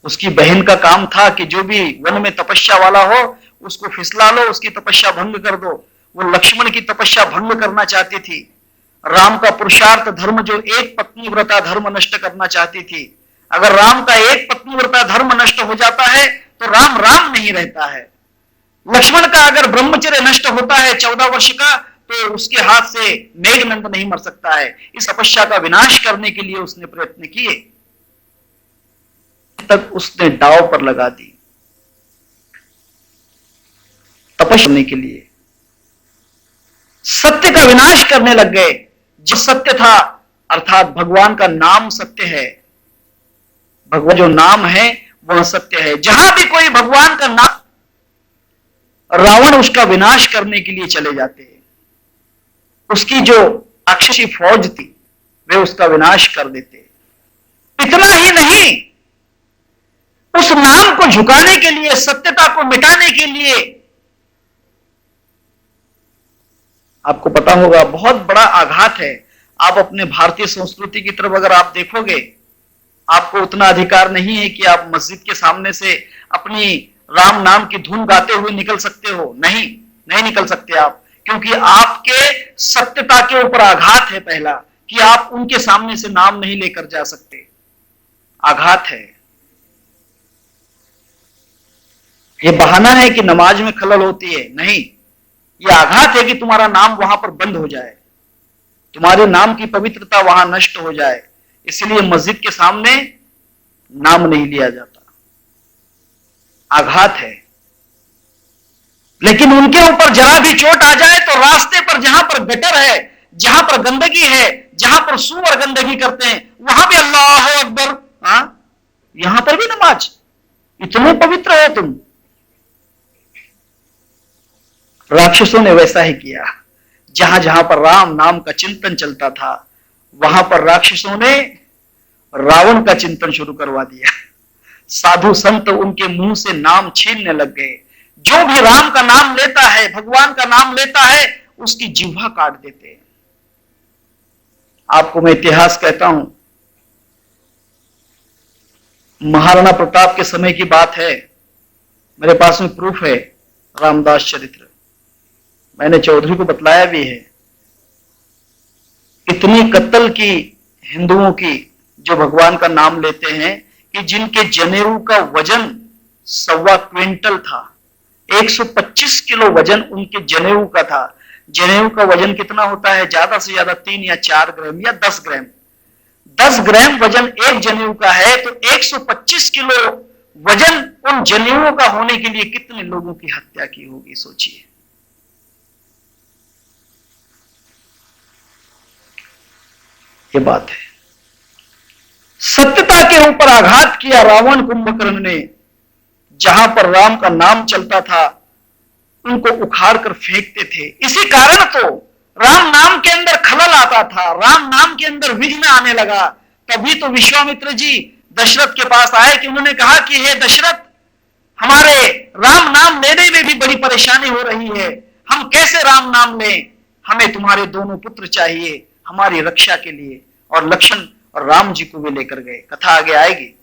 उसकी बहन का काम था कि जो भी वन में तपस्या वाला हो उसको फिसला लो, उसकी तपस्या भंग कर दो। वो लक्ष्मण की तपस्या भंग करना चाहती थी। राम का पुरुषार्थ धर्म जो एक पत्नी व्रता धर्म नष्ट करना चाहती थी। अगर राम का एक पत्नी व्रता धर्म नष्ट हो जाता है तो राम राम नहीं रहता है। लक्ष्मण का अगर ब्रह्मचर्य नष्ट होता है 14 वर्ष का, तो उसके हाथ से मेघनंद नहीं मर सकता है। इस तपस्या का विनाश करने के लिए उसने प्रयत्न किए, तक उसने दांव पर लगा दी तपस्या करने के लिए। सत्य का विनाश करने लग गए। जो सत्य था, अर्थात भगवान का नाम सत्य है। भगवान जो नाम है वह सत्य है। जहां भी कोई भगवान का नाम, रावण उसका विनाश करने के लिए चले जाते हैं। उसकी जो राक्षसी फौज थी वे उसका विनाश कर देते। इतना ही नहीं, उस नाम को झुकाने के लिए, सत्यता को मिटाने के लिए, आपको पता होगा बहुत बड़ा आघात है। आप अपने भारतीय संस्कृति की तरफ अगर आप देखोगे, आपको उतना अधिकार नहीं है कि आप मस्जिद के सामने से अपनी राम नाम की धुन गाते हुए निकल सकते हो। नहीं, नहीं निकल सकते आप, क्योंकि आपके सत्यता के ऊपर आघात है। पहला कि आप उनके सामने से नाम नहीं लेकर जा सकते, आघात है। यह बहाना है कि नमाज में खलल होती है, नहीं, यह आघात है कि तुम्हारा नाम वहां पर बंद हो जाए, तुम्हारे नाम की पवित्रता वहां नष्ट हो जाए। इसलिए मस्जिद के सामने नाम नहीं लिया जाता, आघात है। लेकिन उनके ऊपर जरा भी चोट आ जाए तो रास्ते पर जहां पर गटर है, जहां पर गंदगी है, जहां पर सूअर गंदगी करते हैं, वहां भी अल्लाह अकबर, यहां पर भी नमाज। इतने पवित्र हो तुम। राक्षसों ने वैसा ही किया। जहां जहां पर राम नाम का चिंतन चलता था, वहां पर राक्षसों ने रावण का चिंतन शुरू करवा दिया। साधु संत उनके मुंह से नाम छीनने लग गए। जो भी राम का नाम लेता है, भगवान का नाम लेता है, उसकी जिह्वा काट देते हैं। आपको मैं इतिहास कहता हूं, महाराणा प्रताप के समय की बात है, मेरे पास में प्रूफ है, रामदास चरित्र, मैंने चौधरी को बतलाया भी है। इतनी कत्ल की हिंदुओं की, जो भगवान का नाम लेते हैं, कि जिनके जनेऊ का वजन 1.25 क्विंटल था, 125 किलो वजन उनके जनेऊ का था। जनेऊ का वजन कितना होता है? ज्यादा से ज्यादा 3 या 4 ग्राम या 10 ग्राम। 10 ग्राम वजन एक जनेऊ का है, तो 125 किलो वजन उन जनेऊ का होने के लिए कितने लोगों की हत्या की होगी, सोचिए। ये बात है। सत्यता के ऊपर आघात किया रावण कुंभकर्ण ने। जहां पर राम का नाम चलता था उनको उखाड़ कर फेंकते थे। इसी कारण तो राम नाम के अंदर खलल आता था, राम नाम के अंदर विघ्न आने लगा। तभी तो विश्वामित्र जी दशरथ के पास आए कि उन्होंने कहा कि हे दशरथ, हमारे राम नाम लेने में भी बड़ी परेशानी हो रही है, हम कैसे राम नाम लें? हमें तुम्हारे दोनों पुत्र चाहिए हमारी रक्षा के लिए। और लक्ष्मण और राम जी को भी लेकर गए। कथा आगे आएगी।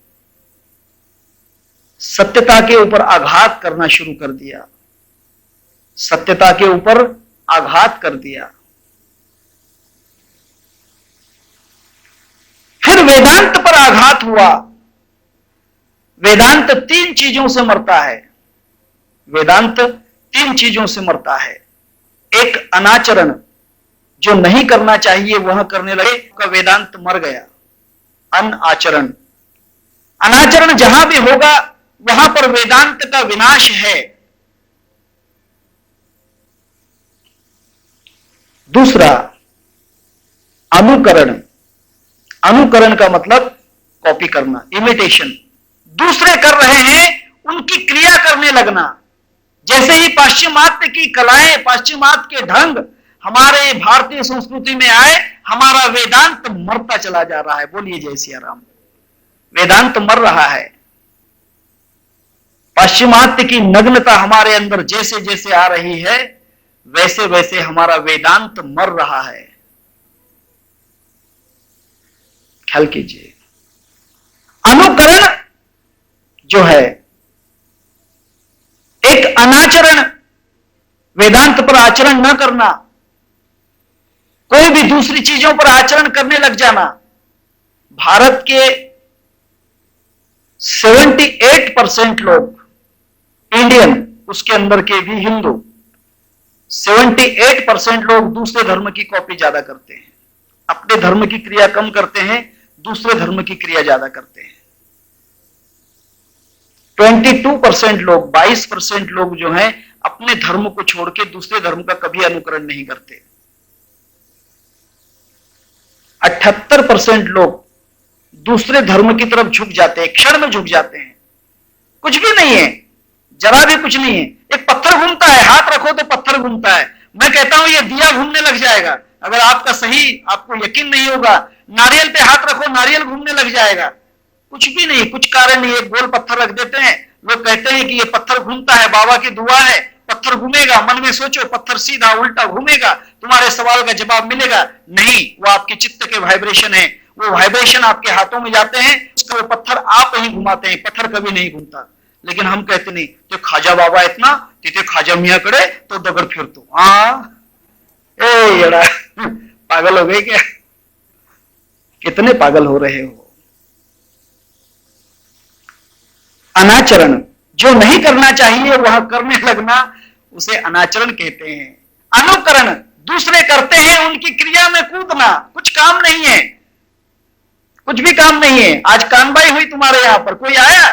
सत्यता के ऊपर आघात करना शुरू कर दिया, सत्यता के ऊपर आघात कर दिया। फिर वेदांत पर आघात हुआ। वेदांत 3 चीजों से मरता है। वेदांत 3 चीजों से मरता है। एक, अनाचरण, जो नहीं करना चाहिए वह करने लगे, का वेदांत मर गया। अनाचरण, अनाचरण जहां भी होगा वहां पर वेदांत का विनाश है। दूसरा, अनुकरण। अनुकरण का मतलब कॉपी करना, इमिटेशन। दूसरे कर रहे हैं उनकी क्रिया करने लगना। जैसे ही पाश्चिमात्य की कलाएं, पाश्चिमात्य के ढंग हमारे भारतीय संस्कृति में आए, हमारा वेदांत मरता चला जा रहा है। बोलिए जय सिया राम। वेदांत मर रहा है। पाश्चिमात्य की नग्नता हमारे अंदर जैसे जैसे आ रही है, वैसे वैसे हमारा वेदांत मर रहा है। ख्याल कीजिए। अनुकरण जो है, एक अनाचरण, वेदांत पर आचरण न करना, कोई भी दूसरी चीजों पर आचरण करने लग जाना। भारत के 78% लोग इंडियन, उसके अंदर के भी हिंदू, 78% लोग दूसरे धर्म की कॉपी ज्यादा करते हैं। अपने धर्म की क्रिया कम करते हैं, दूसरे धर्म की क्रिया ज्यादा करते हैं। 22% लोग, 22% लोग जो हैं अपने धर्म को छोड़ के दूसरे धर्म का कभी अनुकरण नहीं करते। 78% लोग दूसरे धर्म की तरफ झुक जाते हैं, क्षण में झुक जाते हैं। कुछ भी नहीं है, जरा भी कुछ नहीं है। एक पत्थर घूमता है, हाथ रखो तो पत्थर घूमता है। मैं कहता हूं ये दिया घूमने लग जाएगा। अगर आपका सही, आपको यकीन नहीं होगा, नारियल पे हाथ रखो, नारियल घूमने लग जाएगा। कुछ भी नहीं, कुछ कारण नहीं। एक गोल पत्थर रख देते हैं, लोग कहते हैं कि ये पत्थर घूमता है, बाबा की दुआ है, पत्थर घूमेगा। मन में सोचो, पत्थर सीधा उल्टा घूमेगा, तुम्हारे सवाल का जवाब मिलेगा नहीं। वो आपके चित्त के वाइब्रेशन है, वो वाइब्रेशन आपके हाथों में जाते हैं, उसका वो पत्थर आप ही घुमाते हैं, पत्थर कभी नहीं घूमता। लेकिन हम कहते नहीं, तो खाजा बाबा इतना, तिथे खाजा मियाँ करे तो दगड़ फिर तो येड़ा पागल हो गए क्या? कितने पागल हो रहे हो। अनाचरण, जो नहीं करना चाहिए वह करने लगना, उसे अनाचरण कहते हैं। अनुकरण, दूसरे करते हैं उनकी क्रिया में कूदना, कुछ काम नहीं है, कुछ भी काम नहीं है। आज कानबाई हुई तुम्हारे यहां पर, कोई आया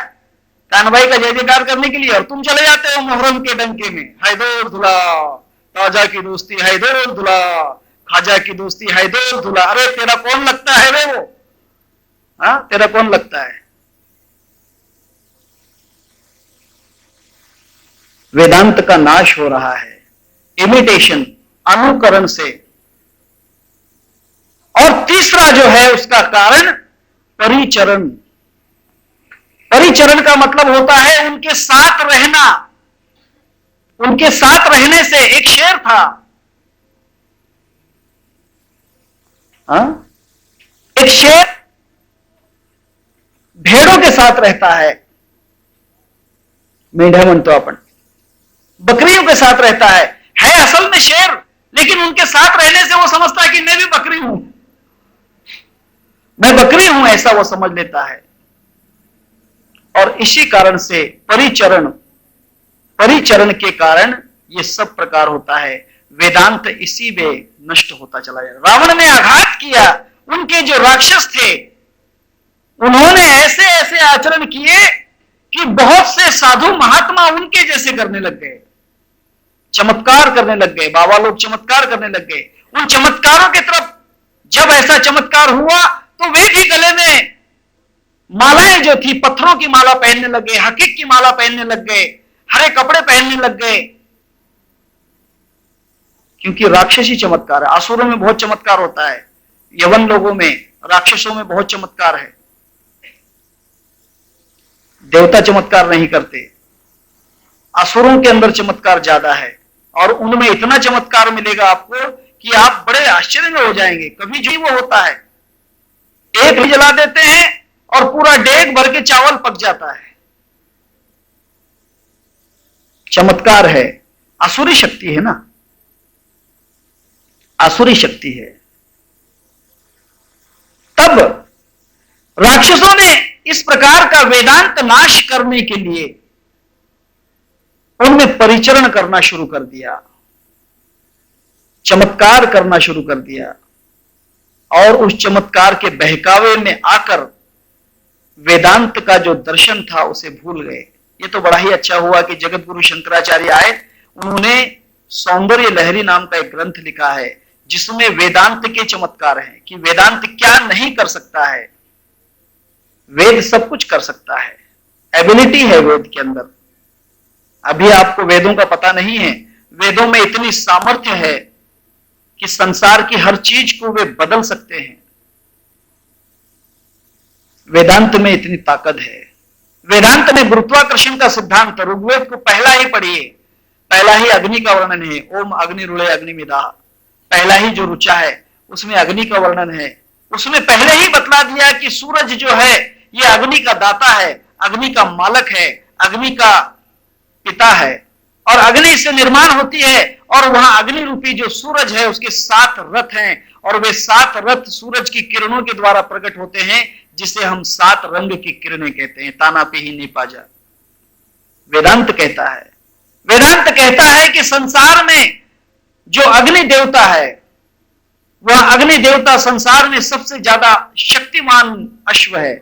कानबाई का जय जयकार करने के लिए, और तुम चले जाते हो मुहर्रम के डंके में, हैदर धुला, ताजा की दोस्ती हैदर धुला, खाजा की दोस्ती हैदर धुला। अरे तेरा कौन लगता है वे वो? हाँ, तेरा कौन लगता है? वेदांत का नाश हो रहा है इमिटेशन, अनुकरण से। और तीसरा जो है उसका कारण परिचरण। परिचरण का मतलब होता है उनके साथ रहना। उनके साथ रहने से, एक शेर था, एक शेर भेड़ों के साथ रहता है, मेढा म्हणतो आपण, बकरियों के साथ रहता है असल में शेर, लेकिन उनके साथ रहने से वो समझता है कि मैं भी बकरी हूं। मैं बकरी हूं ऐसा वो समझ लेता है। और इसी कारण से परिचरण के कारण ये सब प्रकार होता है। वेदांत इसी में नष्ट होता चला जाए। रावण ने आघात किया, उनके जो राक्षस थे उन्होंने ऐसे ऐसे आचरण किए कि बहुत से साधु महात्मा उनके जैसे करने लग गए, चमत्कार करने लग गए। बाबा लोग चमत्कार करने लग गए। उन चमत्कारों की तरफ जब ऐसा चमत्कार हुआ तो वे भी गले में मालाएं जो थी, पत्थरों की माला पहनने लग गए, हकीक की माला पहनने लग गए, हरे कपड़े पहनने लग गए, क्योंकि राक्षसी चमत्कार है। असुरों में बहुत चमत्कार होता है, यवन लोगों में, राक्षसों में बहुत चमत्कार है। देवता चमत्कार नहीं करते, असुरों के अंदर चमत्कार ज्यादा है और उनमें इतना चमत्कार मिलेगा आपको कि आप बड़े आश्चर्य में हो जाएंगे। कभी जो वो होता है, एक भी जला देते हैं और पूरा डेग भर के चावल पक जाता है। चमत्कार है, आसुरी शक्ति है ना, आसुरी शक्ति है। तब राक्षसों ने इस प्रकार का वेदांत नाश करने के लिए उनमें परिचरण करना शुरू कर दिया, चमत्कार करना शुरू कर दिया और उस चमत्कार के बहकावे में आकर वेदांत का जो दर्शन था उसे भूल गए। ये तो बड़ा ही अच्छा हुआ कि जगत गुरु शंकराचार्य आए, उन्होंने सौंदर्य लहरी नाम का एक ग्रंथ लिखा है जिसमें वेदांत के चमत्कार हैं कि वेदांत क्या नहीं कर सकता है। वेद सब कुछ कर सकता है, एबिलिटी है वेद के अंदर। अभी आपको वेदों का पता नहीं है, वेदों में इतनी सामर्थ्य है कि संसार की हर चीज को वे बदल सकते हैं। वेदांत में इतनी ताकत है। वेदांत में गुरुत्वाकर्षण का सिद्धांत, ऋग्वेद को पहला ही पढ़िए, पहला ही अग्नि का वर्णन है, ओम अग्नि रुणे अग्निमिदा, पहला ही जो रुचा है उसमें अग्नि का वर्णन है। उसमें पहले ही बतला दिया कि सूरज जो है ये अग्नि का दाता है, अग्नि का मालक है, अग्नि का पिता है और अग्नि से निर्माण होती है और वहां अग्नि रूपी जो सूरज है उसके 7 रथ हैं और वे 7 रथ सूरज की किरणों के द्वारा प्रकट होते हैं जिसे हम 7 रंग की किरणें कहते हैं। ताना पे ही निपाजा वेदांत कहता है। वेदांत कहता है कि संसार में जो अग्नि देवता है वह अग्नि देवता संसार में सबसे ज्यादा शक्तिमान अश्व है।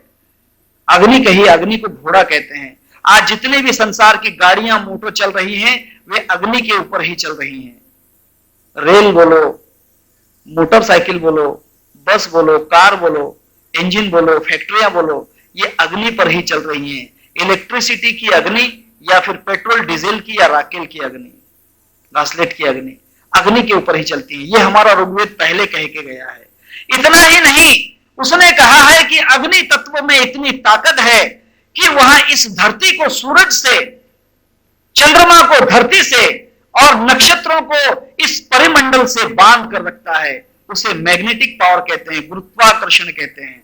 अग्नि कही, अग्नि को घोड़ा कहते हैं। आज जितने भी संसार की गाड़ियां मोटर चल रही हैं वे अग्नि के ऊपर ही चल रही हैं। रेल बोलो, मोटरसाइकिल बोलो, बस बोलो, कार बोलो, इंजन बोलो, फैक्ट्रियां बोलो, ये अग्नि पर ही चल रही हैं। इलेक्ट्रिसिटी की अग्नि या फिर पेट्रोल डीजल की या राकेल की अग्नि, घासलेट की अग्नि, अग्नि के ऊपर ही चलती है। ये हमारा ऋग्वेद पहले कह के गया है। इतना ही नहीं, उसने कहा है कि अग्नि तत्व में इतनी ताकत है कि वह इस धरती को सूरज से, चंद्रमा को धरती से और नक्षत्रों को इस परिमंडल से बांध कर रखता है। उसे मैग्नेटिक पावर कहते हैं, गुरुत्वाकर्षण कहते हैं।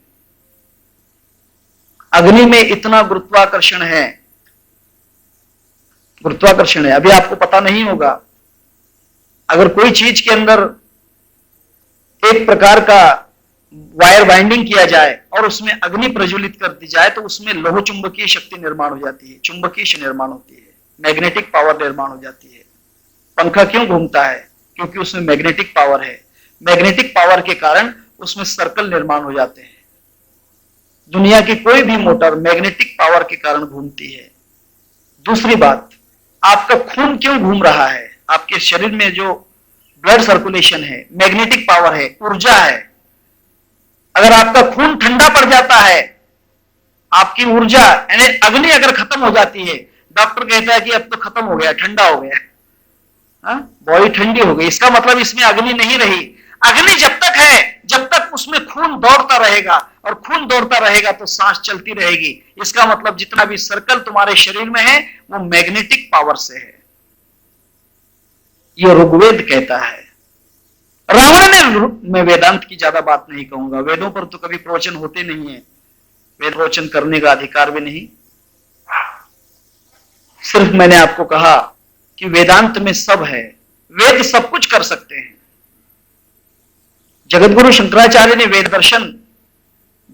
अग्नि में इतना गुरुत्वाकर्षण है, गुरुत्वाकर्षण है। अभी आपको पता नहीं होगा, अगर कोई चीज के अंदर एक प्रकार का वायर बाइंडिंग किया जाए और उसमें अग्नि प्रज्वलित कर दी जाए तो उसमें लोह चुंबकीय शक्ति निर्माण हो जाती है, चुंबकीय निर्माण होती है, मैग्नेटिक पावर निर्माण हो जाती है। पंखा क्यों घूमता है? क्योंकि उसमें मैग्नेटिक पावर है। मैग्नेटिक पावर के कारण उसमें सर्कल निर्माण हो जाते हैं। दुनिया की कोई भी मोटर मैग्नेटिक पावर के कारण घूमती है। दूसरी बात, आपका खून क्यों घूम रहा है? आपके शरीर में जो ब्लड सर्कुलेशन है, मैग्नेटिक पावर है, ऊर्जा है। अगर आपका खून ठंडा पड़ जाता है, आपकी ऊर्जा यानी अग्नि अगर खत्म हो जाती है, डॉक्टर कहता है कि अब तो खत्म हो गया, ठंडा हो गया, बॉडी ठंडी हो गई, इसका मतलब इसमें अग्नि नहीं रही। अग्नि जब तक है, जब तक उसमें खून दौड़ता रहेगा और खून दौड़ता रहेगा तो सांस चलती रहेगी। इसका मतलब जितना भी सर्कल तुम्हारे शरीर में है वो मैग्नेटिक पावर से है। यह ऋग्वेद कहता है। रावण ने, मैं वेदांत की ज्यादा बात नहीं कहूंगा, वेदों पर तो कभी प्रवचन होते नहीं है, वेद प्रवचन करने का अधिकार भी नहीं। सिर्फ मैंने आपको कहा कि वेदांत में सब है, वेद सब कुछ कर सकते हैं। जगतगुरु शंकराचार्य ने वेद दर्शन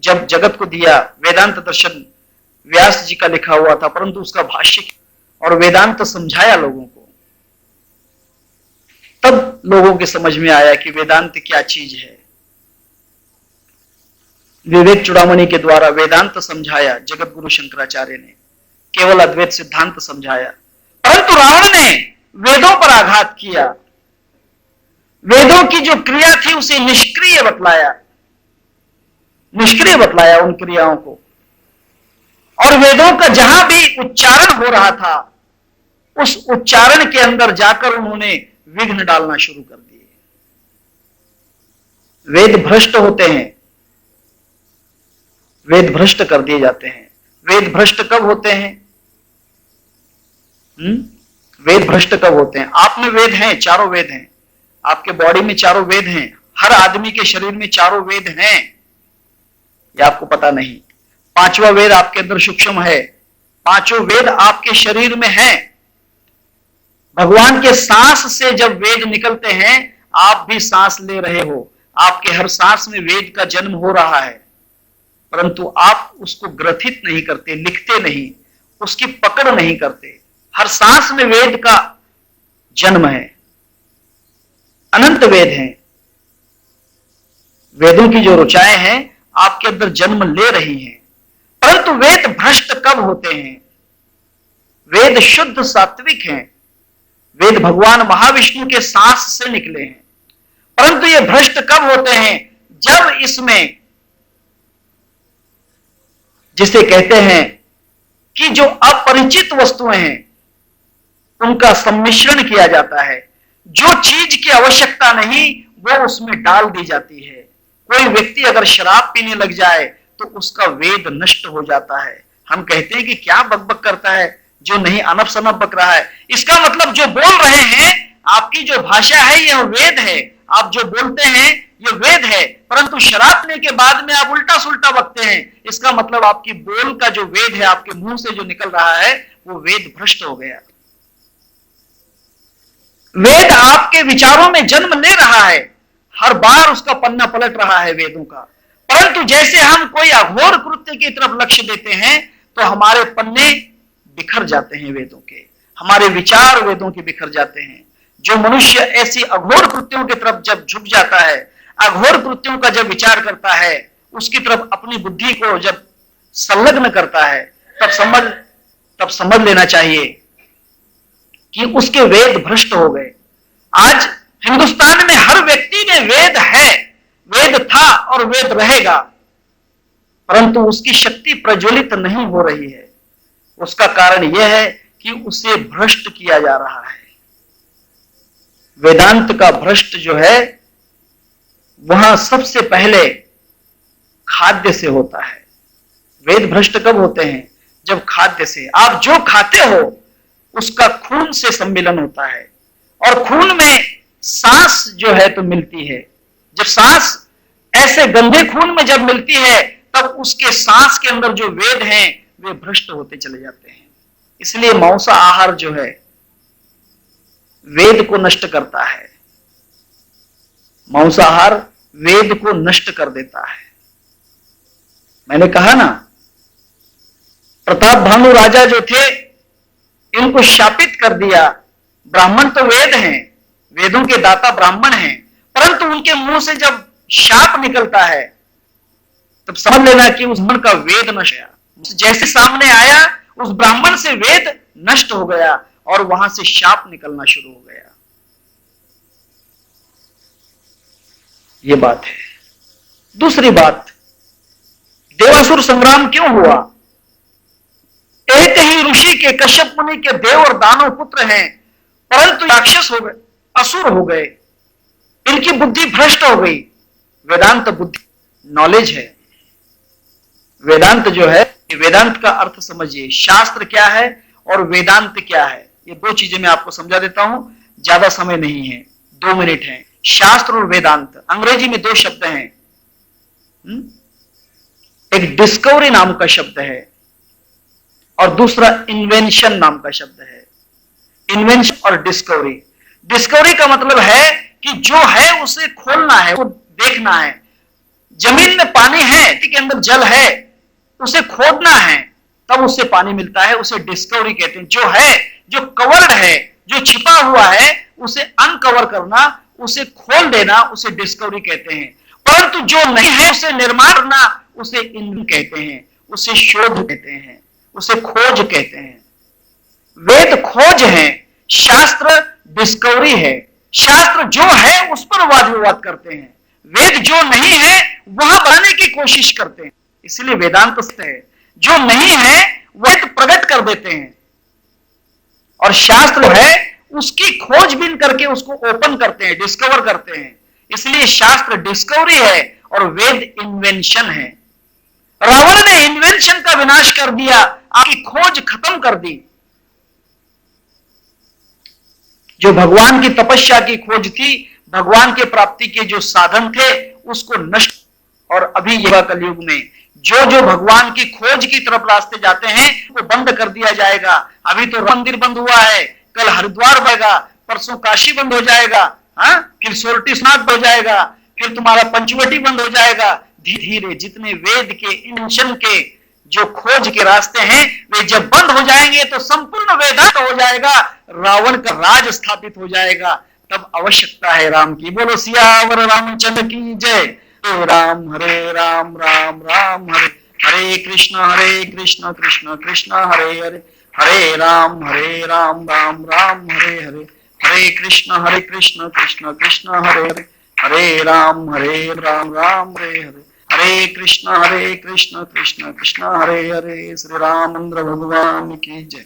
जब जगत को दिया, वेदांत दर्शन व्यास जी का लिखा हुआ था, परंतु उसका भाष्य और वेदांत समझाया लोगों को, तब लोगों के समझ में आया कि वेदांत क्या चीज है। विवेक चूड़ामणि के द्वारा वेदांत समझाया जगत गुरु शंकराचार्य ने, केवल अद्वैत सिद्धांत समझाया। परंतु रावण ने वेदों पर आघात किया, वेदों की जो क्रिया थी उसे निष्क्रिय बतलाया, निष्क्रिय बतलाया उन क्रियाओं को, और वेदों का जहां भी उच्चारण हो रहा था उस उच्चारण के अंदर जाकर उन्होंने विघ्न डालना शुरू कर दिए। वेद भ्रष्ट होते हैं, वेद भ्रष्ट कर दिए जाते हैं। वेद भ्रष्ट कब होते हैं? वेद भ्रष्ट कब होते हैं? आप में वेद हैं, चारों वेद हैं, आपके बॉडी में चारों वेद हैं, हर आदमी के शरीर में चारों वेद हैं, यह आपको पता नहीं। पांचवा वेद आपके अंदर सूक्ष्म है, पांचों वेद आपके शरीर में हैं। भगवान के सांस से जब वेद निकलते हैं, आप भी सांस ले रहे हो, आपके हर सांस में वेद का जन्म हो रहा है, परंतु आप उसको ग्रथित नहीं करते, लिखते नहीं, उसकी पकड़ नहीं करते। हर सांस में वेद का जन्म है, अनंत वेद हैं। वेदों की जो ऋचाएं हैं आपके अंदर जन्म ले रही हैं। परंतु वेद भ्रष्ट कब होते हैं? वेद शुद्ध सात्विक हैं, वेद भगवान महाविष्णु के सांस से निकले हैं। परंतु ये भ्रष्ट कब होते हैं? जब इसमें, जिसे कहते हैं कि जो अपरिचित वस्तुएं हैं उनका सम्मिश्रण किया जाता है, जो चीज की आवश्यकता नहीं वो उसमें डाल दी जाती है। कोई व्यक्ति अगर शराब पीने लग जाए तो उसका वेद नष्ट हो जाता है। हम कहते हैं कि क्या बकबक करता है, जो नहीं अनप शनप बक रहा है। इसका मतलब जो बोल रहे हैं, आपकी जो भाषा है यह वेद है, आप जो बोलते हैं यह वेद है, परंतु शराब पीने के बाद में आप उल्टा सुल्टा बकते हैं। इसका मतलब आपकी बोल का जो वेद है, आपके मुंह से जो निकल रहा है वो वेद भ्रष्ट हो गया। वेद आपके विचारों में जन्म ले रहा है, हर बार उसका पन्ना पलट रहा है वेदों का। परंतु जैसे हम कोई अघोर कृत्य की तरफ लक्ष्य देते हैं तो हमारे पन्ने बिखर जाते हैं वेदों के, हमारे विचार वेदों के बिखर जाते हैं। जो मनुष्य ऐसी अघोर कृत्यों की तरफ जब झुक जाता है, अघोर कृत्यों का जब विचार करता है, उसकी तरफ अपनी बुद्धि को जब संलग्न करता है, तब समझ लेना चाहिए कि उसके वेद भ्रष्ट हो गए। आज हिंदुस्तान में हर व्यक्ति में वेद है, वेद था और वेद रहेगा, परंतु उसकी शक्ति प्रज्वलित नहीं हो रही है। उसका कारण यह है कि उसे भ्रष्ट किया जा रहा है। वेदांत का भ्रष्ट जो है वहां सबसे पहले खाद्य से होता है। वेद भ्रष्ट कब होते हैं? जब खाद्य से, आप जो खाते हो उसका खून से सम्मिलन होता है, और खून में सांस जो है तो मिलती है। जब सांस ऐसे गंदे खून में जब मिलती है, तब उसके सांस के अंदर जो वेद हैं वे भ्रष्ट होते चले जाते हैं। इसलिए मांसा आहार जो है वेद को नष्ट करता है, मांसाहार वेद को नष्ट कर देता है। मैंने कहा ना, प्रताप भानु राजा जो थे इनको शापित कर दिया। ब्राह्मण तो वेद हैं, वेदों के दाता ब्राह्मण हैं, परंतु उनके मुंह से जब शाप निकलता है तब समझ लेना कि उस ब्राह्मण का वेद नष्ट हो गया। जैसे सामने आया उस ब्राह्मण से वेद नष्ट हो गया और वहां से शाप निकलना शुरू हो गया। यह बात है। दूसरी बात, देवासुर संग्राम क्यों हुआ? एक ही ऋषि के, कश्यप मुनि के देव और दानव पुत्र हैं, परंतु राक्षस हो गए, असुर हो गए, इनकी बुद्धि भ्रष्ट हो गई। वेदांत बुद्धि नॉलेज है। वेदांत जो है, वेदांत का अर्थ समझिए, शास्त्र क्या है और वेदांत क्या है, ये दो चीजें मैं आपको समझा देता हूं, ज्यादा समय नहीं है, 2 मिनट है। शास्त्र और वेदांत, अंग्रेजी में 2 शब्द हैं। एक डिस्कवरी नाम का शब्द है और दूसरा इन्वेंशन नाम का शब्द है। इन्वेंशन और डिस्कवरी। डिस्कवरी का मतलब है कि जो है उसे खोलना है, वो देखना है। जमीन में पानी है, के अंदर जल है, उसे खोदना है तब उससे पानी मिलता है, उसे डिस्कवरी कहते हैं। जो है, जो कवर्ड है, जो छिपा हुआ है, उसे अनकवर करना, उसे खोल देना, उसे डिस्कवरी कहते हैं। परंतु जो नहीं है उसे निर्माण करना, उसे इन्वेंशन कहते हैं, उसे शोध कहते हैं, उसे खोज कहते हैं। वेद खोज है, शास्त्र डिस्कवरी है। शास्त्र जो है उस पर वाद विवाद करते हैं, वेद जो नहीं है वह बनाने की कोशिश करते हैं। इसलिए वेदांत सत्य है, जो नहीं है वेद प्रकट कर देते हैं, और शास्त्र है उसकी खोजबीन करके उसको ओपन करते हैं, डिस्कवर करते हैं। इसलिए शास्त्र डिस्कवरी है और वेद इन्वेंशन है। रावण ने इन्वेंशन का विनाश कर दिया, आपकी खोज खत्म कर दी। जो भगवान की तपस्या की खोज थी, भगवान के प्राप्ति के जो साधन थे, उसको नष्ट। और अभी युवा कलयुग में जो जो भगवान की खोज की तरफ रास्ते जाते हैं वो बंद कर दिया जाएगा। अभी तो मंदिर बंद हुआ है, कल हरिद्वार बनेगा, परसों काशी बंद हो जाएगा, हाँ, फिर सोरठीनाथ हो जाएगा, फिर तुम्हारा पंचवटी बंद हो जाएगा। धीरे धीरे जितने वेद के इन्वेंशन के जो खोज के रास्ते हैं वे जब बंद हो जाएंगे तो संपूर्ण वेदांत हो जाएगा, रावण का राज स्थापित हो जाएगा। तब आवश्यकता है राम की। बोलो सियावर रामचंद्र की जय। तो राम राम राम हरे हरे कृष्ण कृष्ण कृष्ण हरे हरे, हरे राम राम राम हरे हरे, हरे कृष्ण कृष्ण कृष्ण हरे हरे, हरे राम राम हरे हरे, हरे कृष्ण कृष्ण कृष्ण हरे हरे। श्री रामचंद्र भगवान की जय।